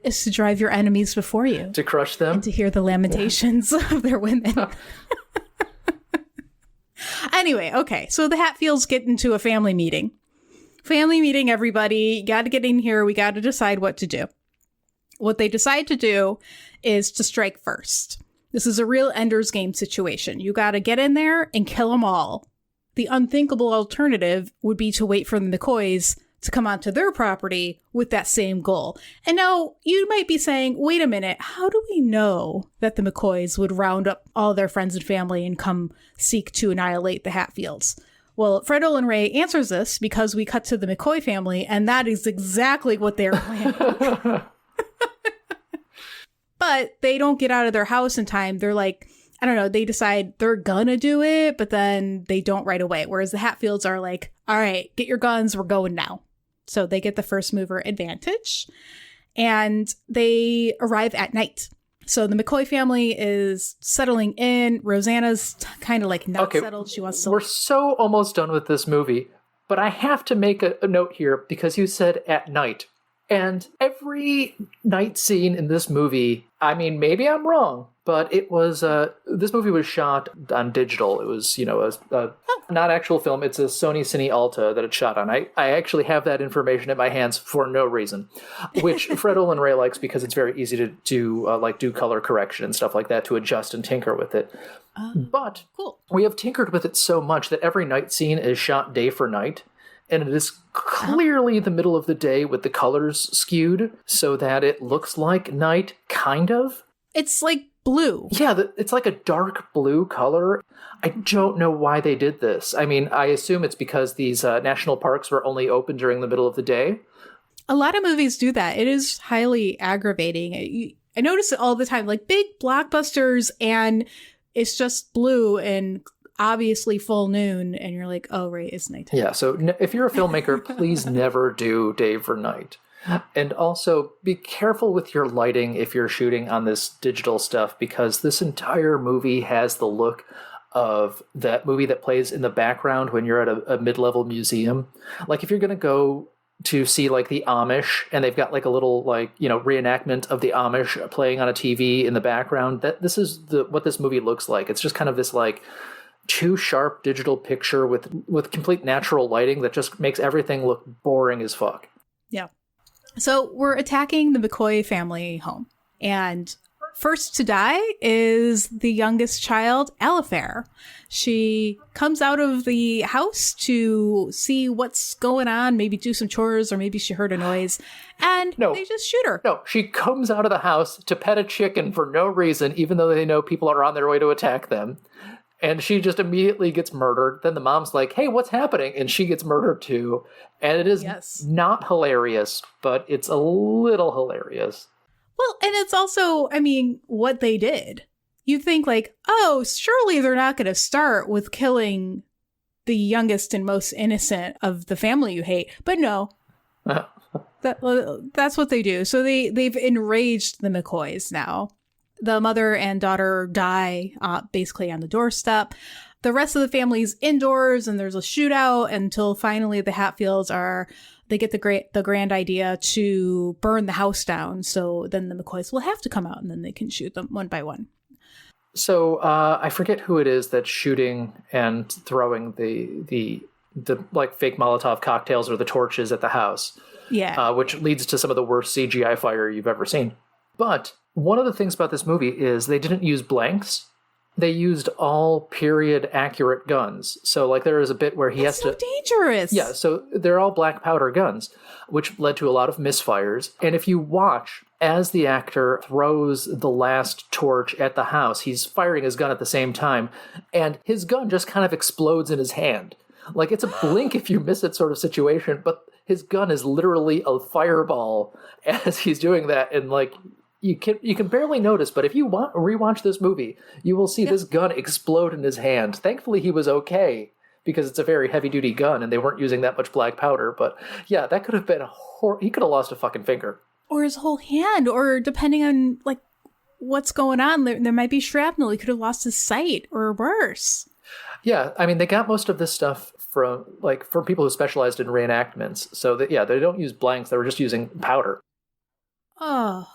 B: is to drive your enemies before you.
A: To crush them.
B: And to hear the lamentations of their women. Anyway, okay. So the Hatfields get into a family meeting. Family meeting, everybody. Got to get in here. We got to decide what to do. What they decide to do is to strike first. This is a real Ender's Game situation. You got to get in there and kill them all. The unthinkable alternative would be to wait for the McCoys to come onto their property with that same goal. And now you might be saying, wait a minute, how do we know that the McCoys would round up all their friends and family and come seek to annihilate the Hatfields? Well, Fred Olen Ray answers this because we cut to the McCoy family, and that is exactly what they're planning. But they don't get out of their house in time. They're like, I don't know, they decide they're gonna do it, but then they don't right away. Whereas the Hatfields are like, all right, get your guns, we're going now. So they get the first mover advantage, and they arrive at night. So the McCoy family is settling in. Rosanna's kind of like not settled. She wants to.
A: We're so almost done with this movie, but I have to make a note here because you said at night. And every night scene in this movie, I mean, maybe I'm wrong, but it was, this movie was shot on digital. It was, not actual film. It's a Sony Cine Alta that it's shot on. I actually have that information at my hands for no reason, which Fred Olen Ray likes because it's very easy to do color correction and stuff like that to adjust and tinker with it. But
B: cool.
A: We have tinkered with it so much that every night scene is shot day for night. And it is clearly the middle of the day with the colors skewed so that it looks like night, kind of.
B: It's like blue.
A: Yeah, it's like a dark blue color. I don't know why they did this. I mean, I assume it's because these national parks were only open during the middle of the day.
B: A lot of movies do that. It is highly aggravating. I notice it all the time, like big blockbusters, and it's just blue and obviously full noon, and you're like, oh, right, it's nighttime.
A: Yeah, so if you're a filmmaker, please never do day for night. And also, be careful with your lighting if you're shooting on this digital stuff, because this entire movie has the look of that movie that plays in the background when you're at a mid-level museum. Like, if you're going to go to see, like, the Amish, and they've got, like, a little, like, you know, reenactment of the Amish playing on a TV in the background, this is what this movie looks like. It's just kind of this, like, too sharp digital picture with complete natural lighting that just makes everything look boring as fuck.
B: Yeah. So we're attacking the McCoy family home, and first to die is the youngest child, Alifair. She comes out of the house to see what's going on, maybe do some chores, or maybe she heard a noise, and they just shoot her.
A: No, she comes out of the house to pet a chicken for no reason, even though they know people are on their way to attack them. And she just immediately gets murdered. Then the mom's like, hey, what's happening? And she gets murdered too. And it is not hilarious, but it's a little hilarious.
B: Well, and it's also, I mean, what they did. You think like, oh, surely they're not going to start with killing the youngest and most innocent of the family you hate. But no, that's what they do. So they've enraged the McCoys now. The mother and daughter die basically on the doorstep. The rest of the family's indoors, and there's a shootout until finally the Hatfields they get the grand idea to burn the house down. So then the McCoys will have to come out, and then they can shoot them one by one.
A: So I forget who it is that's shooting and throwing the like fake Molotov cocktails or the torches at the house.
B: Yeah.
A: Which leads to some of the worst CGI fire you've ever seen. But one of the things about this movie is they didn't use blanks. They used all period accurate guns. So like there is a bit where he has to...
B: That's so dangerous.
A: Yeah, so they're all black powder guns, which led to a lot of misfires. And if you watch as the actor throws the last torch at the house, he's firing his gun at the same time, and his gun just kind of explodes in his hand. Like it's a blink if you miss it sort of situation, but his gun is literally a fireball as he's doing that, and like... You can barely notice, but if you rewatch this movie, you will see this gun explode in his hand. Thankfully, he was okay, because it's a very heavy-duty gun, and they weren't using that much black powder. But yeah, that could have been he could have lost a fucking finger.
B: Or his whole hand, or depending on like what's going on, there might be shrapnel. He could have lost his sight, or worse.
A: Yeah, I mean, they got most of this stuff from people who specialized in reenactments. So, they don't use blanks. They were just using powder.
B: Oh.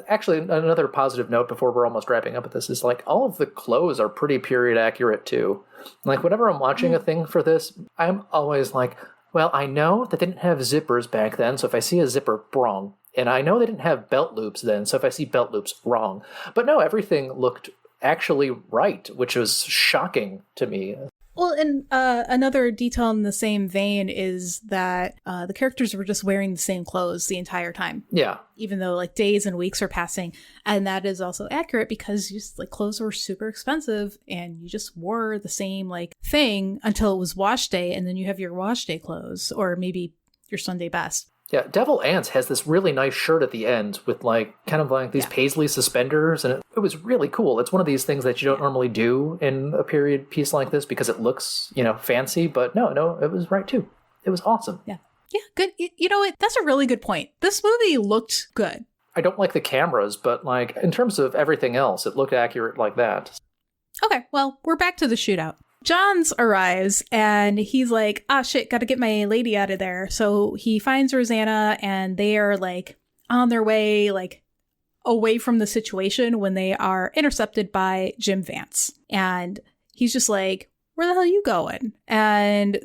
A: Actually, another positive note before we're almost wrapping up with this is like all of the clothes are pretty period accurate too. Like whenever I'm watching a thing for this, I'm always like, well, I know that they didn't have zippers back then, so if I see a zipper, wrong. And I know they didn't have belt loops then, so if I see belt loops, wrong. But no, everything looked actually right, which was shocking to me.
B: Well, and another detail in the same vein is that the characters were just wearing the same clothes the entire time.
A: Yeah.
B: Even though like days and weeks are passing. And that is also accurate because clothes were super expensive and you just wore the same like thing until it was wash day, and then you have your wash day clothes or maybe your Sunday best.
A: Yeah, Devil Ants has this really nice shirt at the end with like kind of like these paisley suspenders, and it was really cool. It's one of these things that you don't normally do in a period piece like this because it looks, fancy, but no, it was right too. It was awesome.
B: Yeah. Yeah, good. You know what? That's a really good point. This movie looked good.
A: I don't like the cameras, but like in terms of everything else, it looked accurate like that.
B: Okay, well, we're back to the shootout. Johns arrives and he's like, shit, gotta get my lady out of there. So he finds Rosanna and they are like on their way, like away from the situation when they are intercepted by Jim Vance. And he's just like, where the hell are you going? And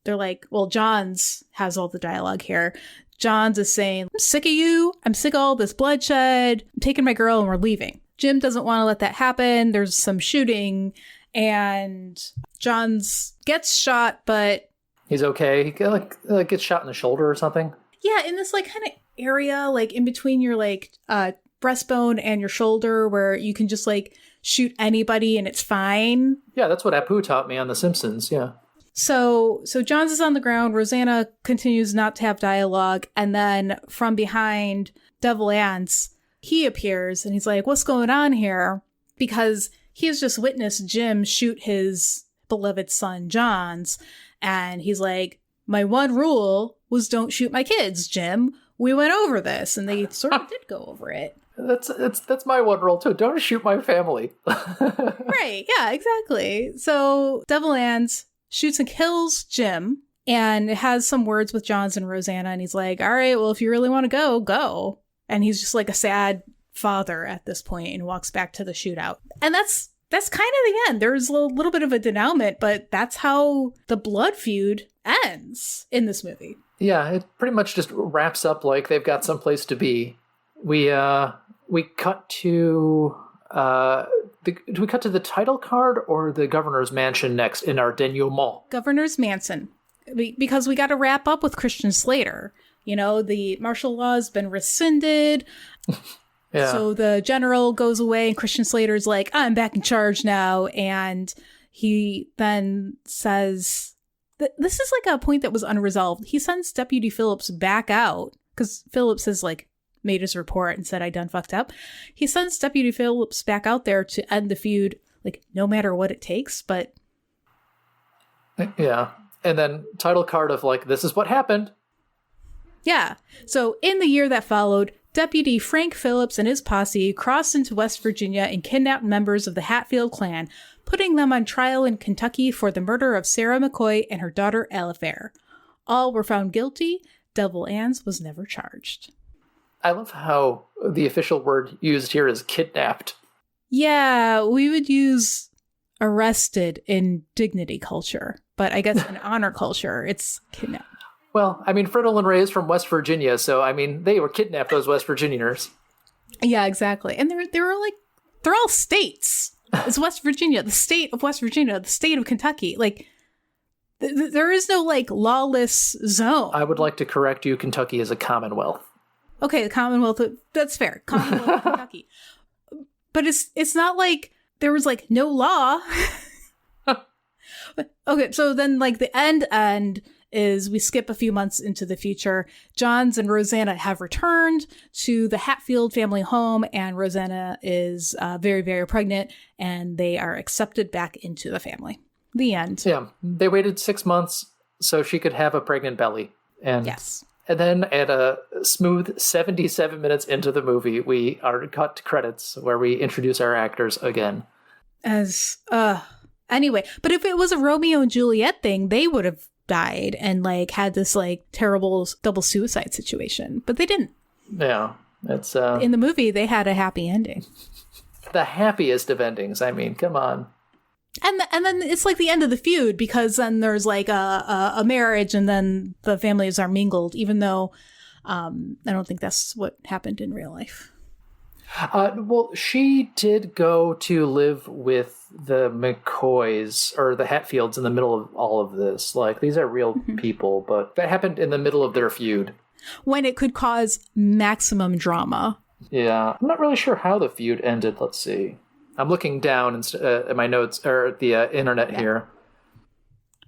B: they're like, well, Johns has all the dialogue here. Johns is saying, I'm sick of you. I'm sick of all this bloodshed. I'm taking my girl and we're leaving. Jim doesn't want to let that happen. There's some shooting. And Johns gets shot, but
A: he's okay. He gets shot in the shoulder or something.
B: Yeah, in this like kind of area, like in between your like breastbone and your shoulder where you can just like shoot anybody and it's fine.
A: Yeah, that's what Apu taught me on The Simpsons. Yeah.
B: So Johns is on the ground. Rosanna continues not to have dialogue. And then from behind Devil Anse, he appears and he's like, what's going on here? Because he has just witnessed Jim shoot his beloved son, Johns. And he's like, my one rule was don't shoot my kids, Jim. We went over this. And they sort of did go over it.
A: That's my one rule too. Don't shoot my family.
B: Right. Yeah, exactly. So Devil Anse shoots and kills Jim and has some words with Johns and Rosanna. And he's like, all right, well, if you really want to go, go. And he's just like a sad father at this point and walks back to the shootout. And that's kind of the end. There's a little bit of a denouement, but that's how the blood feud ends in this movie.
A: Yeah, it pretty much just wraps up like they've got someplace to be. We cut to do we cut to the title card or the governor's mansion next in our denouement?
B: Governor's mansion, because we got to wrap up with Christian Slater. You know, the martial law has been rescinded.
A: Yeah.
B: So the general goes away and Christian Slater's like, I'm back in charge now. And he then says, this is like a point that was unresolved. He sends Deputy Phillips back out because Phillips has like made his report and said, I done fucked up. He sends Deputy Phillips back out there to end the feud, like no matter what it takes. But
A: yeah. And then title card of like, this is what happened.
B: Yeah. So in the year that followed, Deputy Frank Phillips and his posse crossed into West Virginia and kidnapped members of the Hatfield clan, putting them on trial in Kentucky for the murder of Sarah McCoy and her daughter Alifair. All were found guilty. Devil Anse was never charged.
A: I love how the official word used here is kidnapped.
B: Yeah, we would use arrested in dignity culture, but I guess in honor culture, it's kidnapped.
A: Well, I mean, Friddle and Ray is from West Virginia, so I mean, they were kidnapped, those West Virginians.
B: Yeah, exactly. And they were like, they're all states. It's West Virginia, the state of West Virginia, the state of Kentucky. Like, there is no like lawless zone.
A: I would like to correct you. Kentucky is a commonwealth.
B: Okay, the Commonwealth, that's fair. Commonwealth of Kentucky. But it's not like there was like no law. Okay, so then like the end is we skip a few months into the future. Johns and Rosanna have returned to the Hatfield family home, and Rosanna is very, very pregnant, and they are accepted back into the family. The end.
A: Yeah, they waited 6 months so she could have a pregnant belly. And
B: yes. And
A: then at a smooth 77 minutes into the movie, we are cut to credits where we introduce our actors again.
B: Anyway, but if it was a Romeo and Juliet thing, they would have died and like had this like terrible double suicide situation, but they didn't.
A: Yeah, it's
B: in the movie they had a happy ending.
A: The happiest of endings. I mean, come on.
B: And then it's like the end of the feud because then there's like a marriage and then the families are mingled, even though I don't think that's what happened in real life.
A: Well, she did go to live with the McCoys or the Hatfields in the middle of all of this. Like, these are real people, but that happened in the middle of their feud.
B: When it could cause maximum drama.
A: Yeah. I'm not really sure how the feud ended. Let's see. I'm looking down at my notes or the internet here.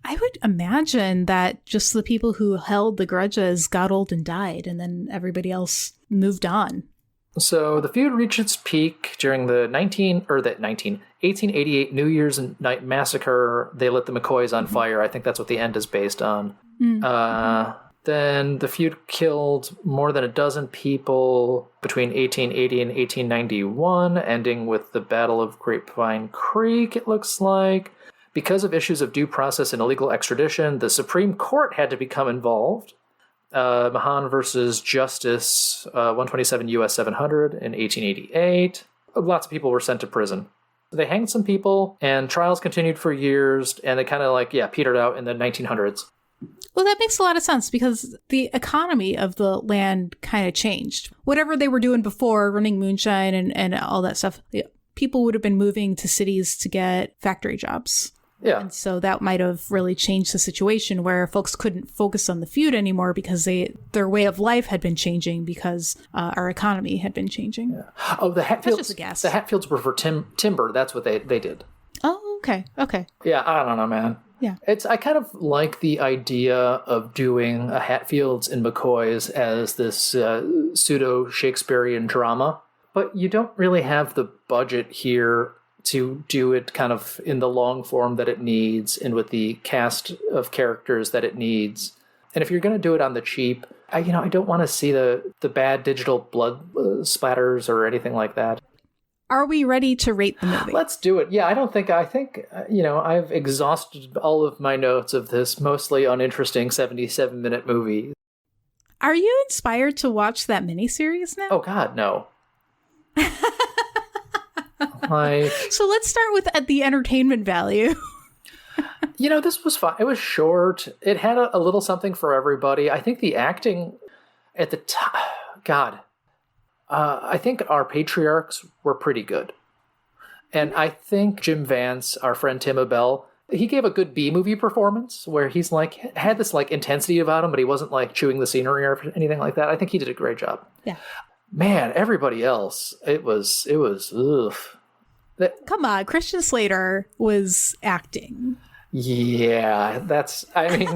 B: I would imagine that just the people who held the grudges got old and died, and then everybody else moved on.
A: So the feud reached its peak during the 1888 New Year's Night Massacre. They lit the McCoys on fire. I think that's what the end is based on. Then the feud killed more than a dozen people between 1880 and 1891, ending with the Battle of Grapevine Creek, it looks like. Because of issues of due process and illegal extradition, the Supreme Court had to become involved. Mahan versus Justice, 127 U.S. 700 in 1888. Lots of people were sent to prison. They hanged some people, and trials continued for years, and they kind of petered out in the 1900s.
B: Well, that makes a lot of sense because the economy of the land kind of changed. Whatever they were doing before, running moonshine and all that stuff, people would have been moving to cities to get factory jobs.
A: Yeah.
B: And so that might have really changed the situation where folks couldn't focus on the feud anymore because their way of life had been changing because our economy had been changing.
A: Yeah. Oh, the Hatfields.
B: That's just a guess.
A: The Hatfields were for timber. That's what they did.
B: Oh, okay. Okay.
A: Yeah, I don't know, man.
B: Yeah.
A: I kind of like the idea of doing a Hatfields and McCoys as this pseudo Shakespearean drama, but you don't really have the budget here to do it kind of in the long form that it needs and with the cast of characters that it needs. And if you're going to do it on the cheap, I don't want to see the bad digital blood splatters or anything like that.
B: Are we ready to rate the movie?
A: Let's do it. Yeah, I think I've exhausted all of my notes of this mostly uninteresting 77-minute movie.
B: Are you inspired to watch that miniseries now?
A: Oh, God, no.
B: So let's start with the entertainment value.
A: This was fun. It was short. It had a little something for everybody. I think the acting at the time, God, I think our patriarchs were pretty good. And I think Jim Vance, our friend Tim Abell, he gave a good B-movie performance where he's had this intensity about him, but he wasn't chewing the scenery or anything like that. I think he did a great job.
B: Yeah.
A: Man, everybody else, it was ugh.
B: Come on, Christian Slater was acting.
A: Yeah, I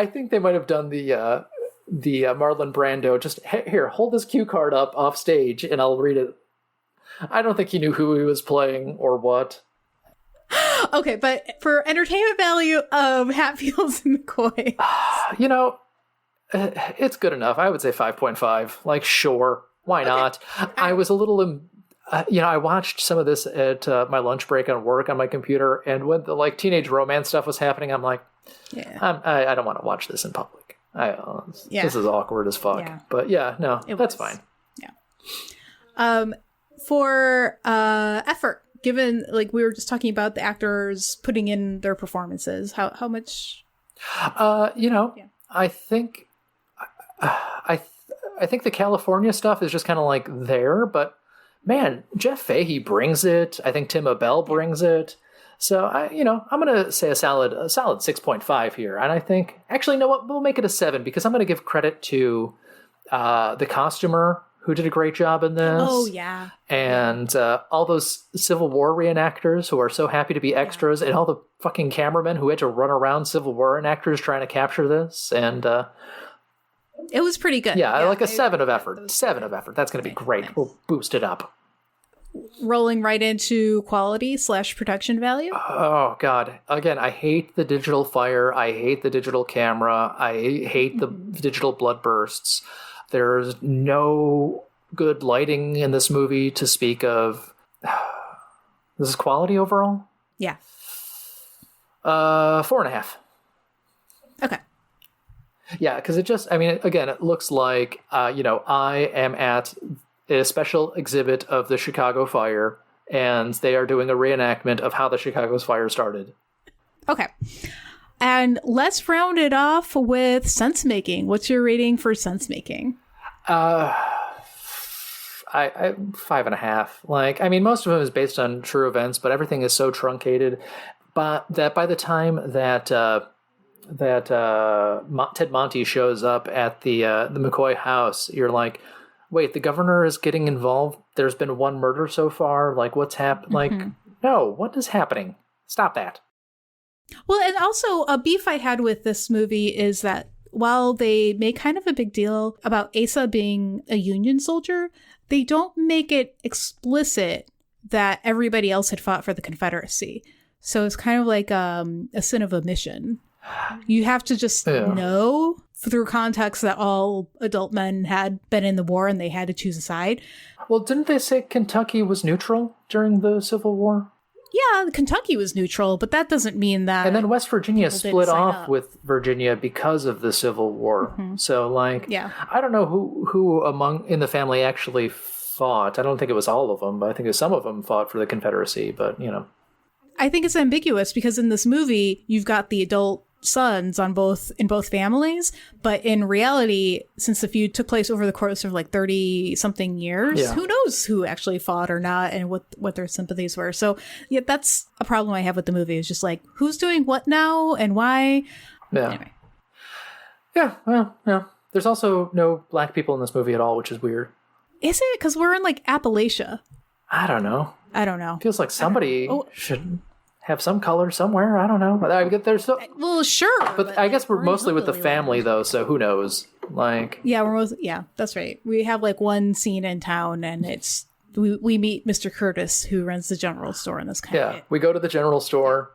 A: think they might have done the Marlon Brando, just, here, hold this cue card up off stage and I'll read it. I don't think he knew who he was playing or what.
B: Okay, but for entertainment value of Hatfields and McCoy.
A: It's good enough. I would say 5.5. Sure, why not? I was a little... I watched some of this at my lunch break on work on my computer, and when the teenage romance stuff was happening, I'm like, yeah, I don't want to watch this in public. This is awkward as fuck. Yeah. But yeah, no, that's fine.
B: Yeah. For effort, given we were just talking about the actors putting in their performances, how much?
A: I think I think the California stuff is just kind of there, but. Man, Jeff Fahey brings it. I think Tim Abell brings it. So I'm going to say a solid 6.5 here. And I think, actually, you know what? We'll make it a 7 because I'm going to give credit to the costumer who did a great job in this.
B: Oh, yeah.
A: And all those Civil War reenactors who are so happy to be extras, and all the fucking cameramen who had to run around Civil War reenactors trying to capture this. And
B: it was pretty good.
A: Yeah, a 7 of effort. 7 of effort. That's going to be great. Nice. We'll boost it up.
B: Rolling right into quality / production value.
A: Oh, God. Again, I hate the digital fire. I hate the digital camera. I hate the digital blood bursts. There's no good lighting in this movie to speak of. This is quality overall?
B: Yeah.
A: 4.5.
B: Okay.
A: Yeah, because it looks like, I am at a special exhibit of the Chicago fire, and they are doing a reenactment of how the Chicago's fire started.
B: Okay. And let's round it off with sense making. What's your rating for sense making?
A: I 5.5. Most of it is based on true events, but everything is so truncated, but that by the time that Ted Monty shows up at the McCoy house, you're like, wait, the governor is getting involved? There's been one murder so far? What's happened? Mm-hmm. No, what is happening? Stop that.
B: Well, and also a beef I had with this movie is that while they make kind of a big deal about Asa being a Union soldier, they don't make it explicit that everybody else had fought for the Confederacy. So it's kind of like a sin of omission. You have to just know through context that all adult men had been in the war and they had to choose a side.
A: Well, didn't they say Kentucky was neutral during the Civil War?
B: Yeah, Kentucky was neutral, but that doesn't mean that...
A: And then West Virginia split off with Virginia because of the Civil War. Mm-hmm. So, I don't know who in the family actually fought. I don't think it was all of them, but I think some of them fought for the Confederacy, but,
B: I think it's ambiguous because in this movie, you've got the adult sons in both families, but in reality, since the feud took place over the course of like 30 something years, who knows who actually fought or not and what their sympathies were. So yeah, that's a problem I have with the movie, is just like, who's doing what now and why. Anyway.
A: Yeah. There's also no black people in this movie at all, which is weird. Is it?
B: Because we're in like Appalachia.
A: I don't know. Feels like somebody should have some color somewhere. I don't know. There's
B: well, sure,
A: but I guess we're mostly with the family though, so who knows? Like,
B: yeah, that's right. We have like one scene in town, and it's we meet Mr. Curtis, who runs the general store in this kind of.
A: Yeah, we go to the general store,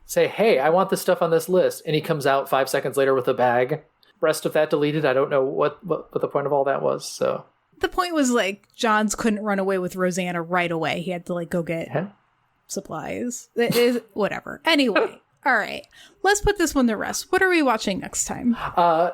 A: say, "Hey, I want this stuff on this list," and he comes out 5 seconds later with a bag. Rest of that deleted. I don't know what the point of all that was. So
B: the point was like Johns couldn't run away with Rosanna right away. He had to like go get supplies. It is whatever. Anyway, all right. Let's put this one to rest. What are we watching next time?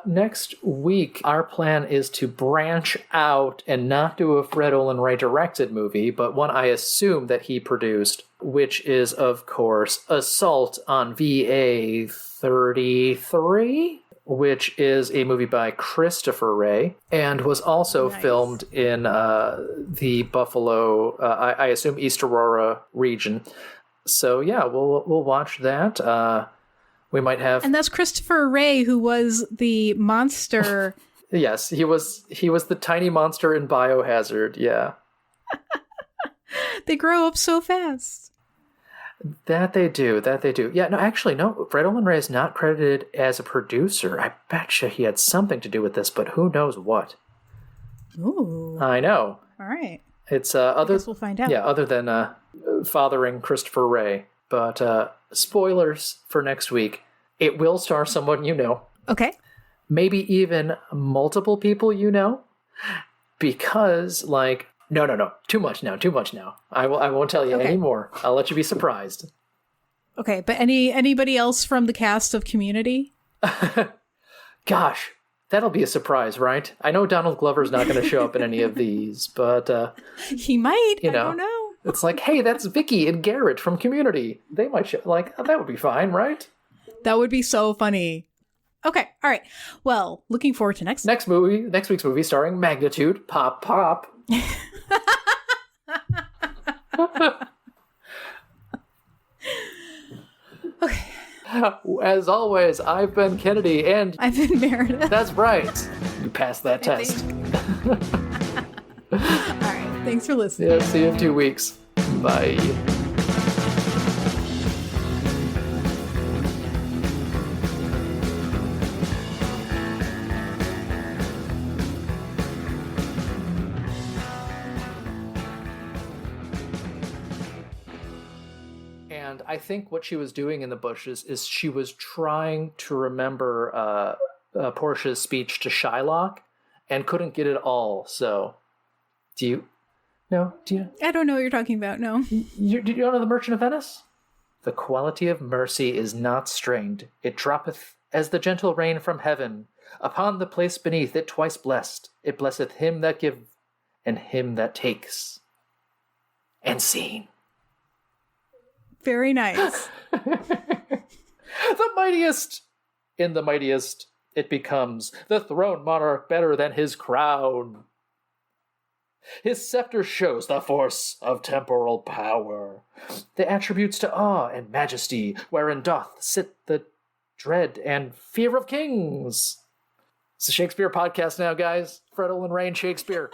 A: Next week, our plan is to branch out and not do a Fred Olen Ray directed movie, but one I assume that he produced, which is, of course, Assault on VA 33, which is a movie by Christopher Ray, and was also filmed in the Buffalo, I assume East Aurora region. So yeah, we'll watch that. We might have,
B: and that's Christopher Ray, who was the monster.
A: Yes, he was the tiny monster in Biohazard. Yeah,
B: they grow up so fast.
A: That they do. Yeah, no, actually, no. Fred Olen Ray is not credited as a producer. I betcha he had something to do with this, but who knows what.
B: Ooh.
A: I know.
B: All right.
A: It's
B: I guess we'll find out.
A: Yeah, other than fathering Christopher Ray. But spoilers for next week. It will star someone you know.
B: Okay.
A: Maybe even multiple people you know. Because, like... No. Too much now. I won't tell you anymore. I'll let you be surprised.
B: Okay, but anybody else from the cast of Community?
A: Gosh, that'll be a surprise, right? I know Donald Glover's not going to show up in any of these, but...
B: he might, I don't know.
A: It's like, hey, that's Vicky and Garrett from Community. They might show... Like, that would be fine, right?
B: That would be so funny. Okay, all right. Well, looking forward to next
A: week's movie starring Magnitude, Pop.
B: Okay.
A: As always, I've been Kennedy, and
B: I've been Meredith.
A: That's right. You passed that test.
B: All right. Thanks for listening.
A: Yeah, see you in 2 weeks. Bye. And I think what she was doing in the bushes is she was trying to remember Portia's speech to Shylock and couldn't get it all. So, do you?
B: I don't know what you're talking about, no.
A: Do you know The Merchant of Venice? The quality of mercy is not strained. It droppeth as the gentle rain from heaven. Upon the place beneath it twice blessed. It blesseth him that give and him that takes. And scene.
B: Very nice.
A: The mightiest. In the mightiest, it becomes the throne monarch better than his crown. His scepter shows the force of temporal power, the attributes to awe and majesty, wherein doth sit the dread and fear of kings. It's a Shakespeare podcast now, guys. Fred Olen Ray and Shakespeare.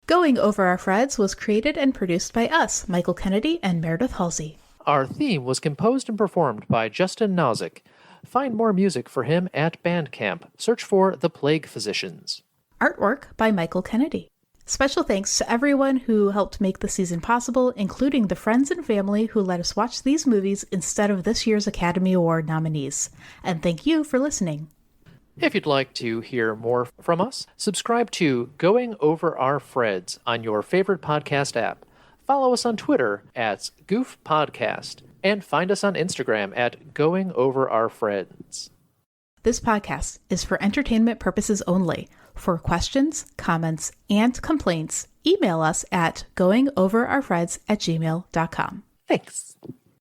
B: Going Over Our Freds was created and produced by us, Michael Kennedy and Meredith Halsey.
A: Our theme was composed and performed by Justin Nozick. Find more music for him at Bandcamp. Search for The Plague Physicians.
B: Artwork by Michael Kennedy. Special thanks to everyone who helped make the season possible, including the friends and family who let us watch these movies instead of this year's Academy Award nominees. And thank you for listening.
A: If you'd like to hear more from us, subscribe to Going Over Our Freds on your favorite podcast app. Follow us on Twitter at Goof Podcast, and find us on Instagram at Going Over Our Freds.
B: This podcast is for entertainment purposes only. For questions, comments, and complaints, email us at goingoverourfreds@gmail.com.
A: Thanks.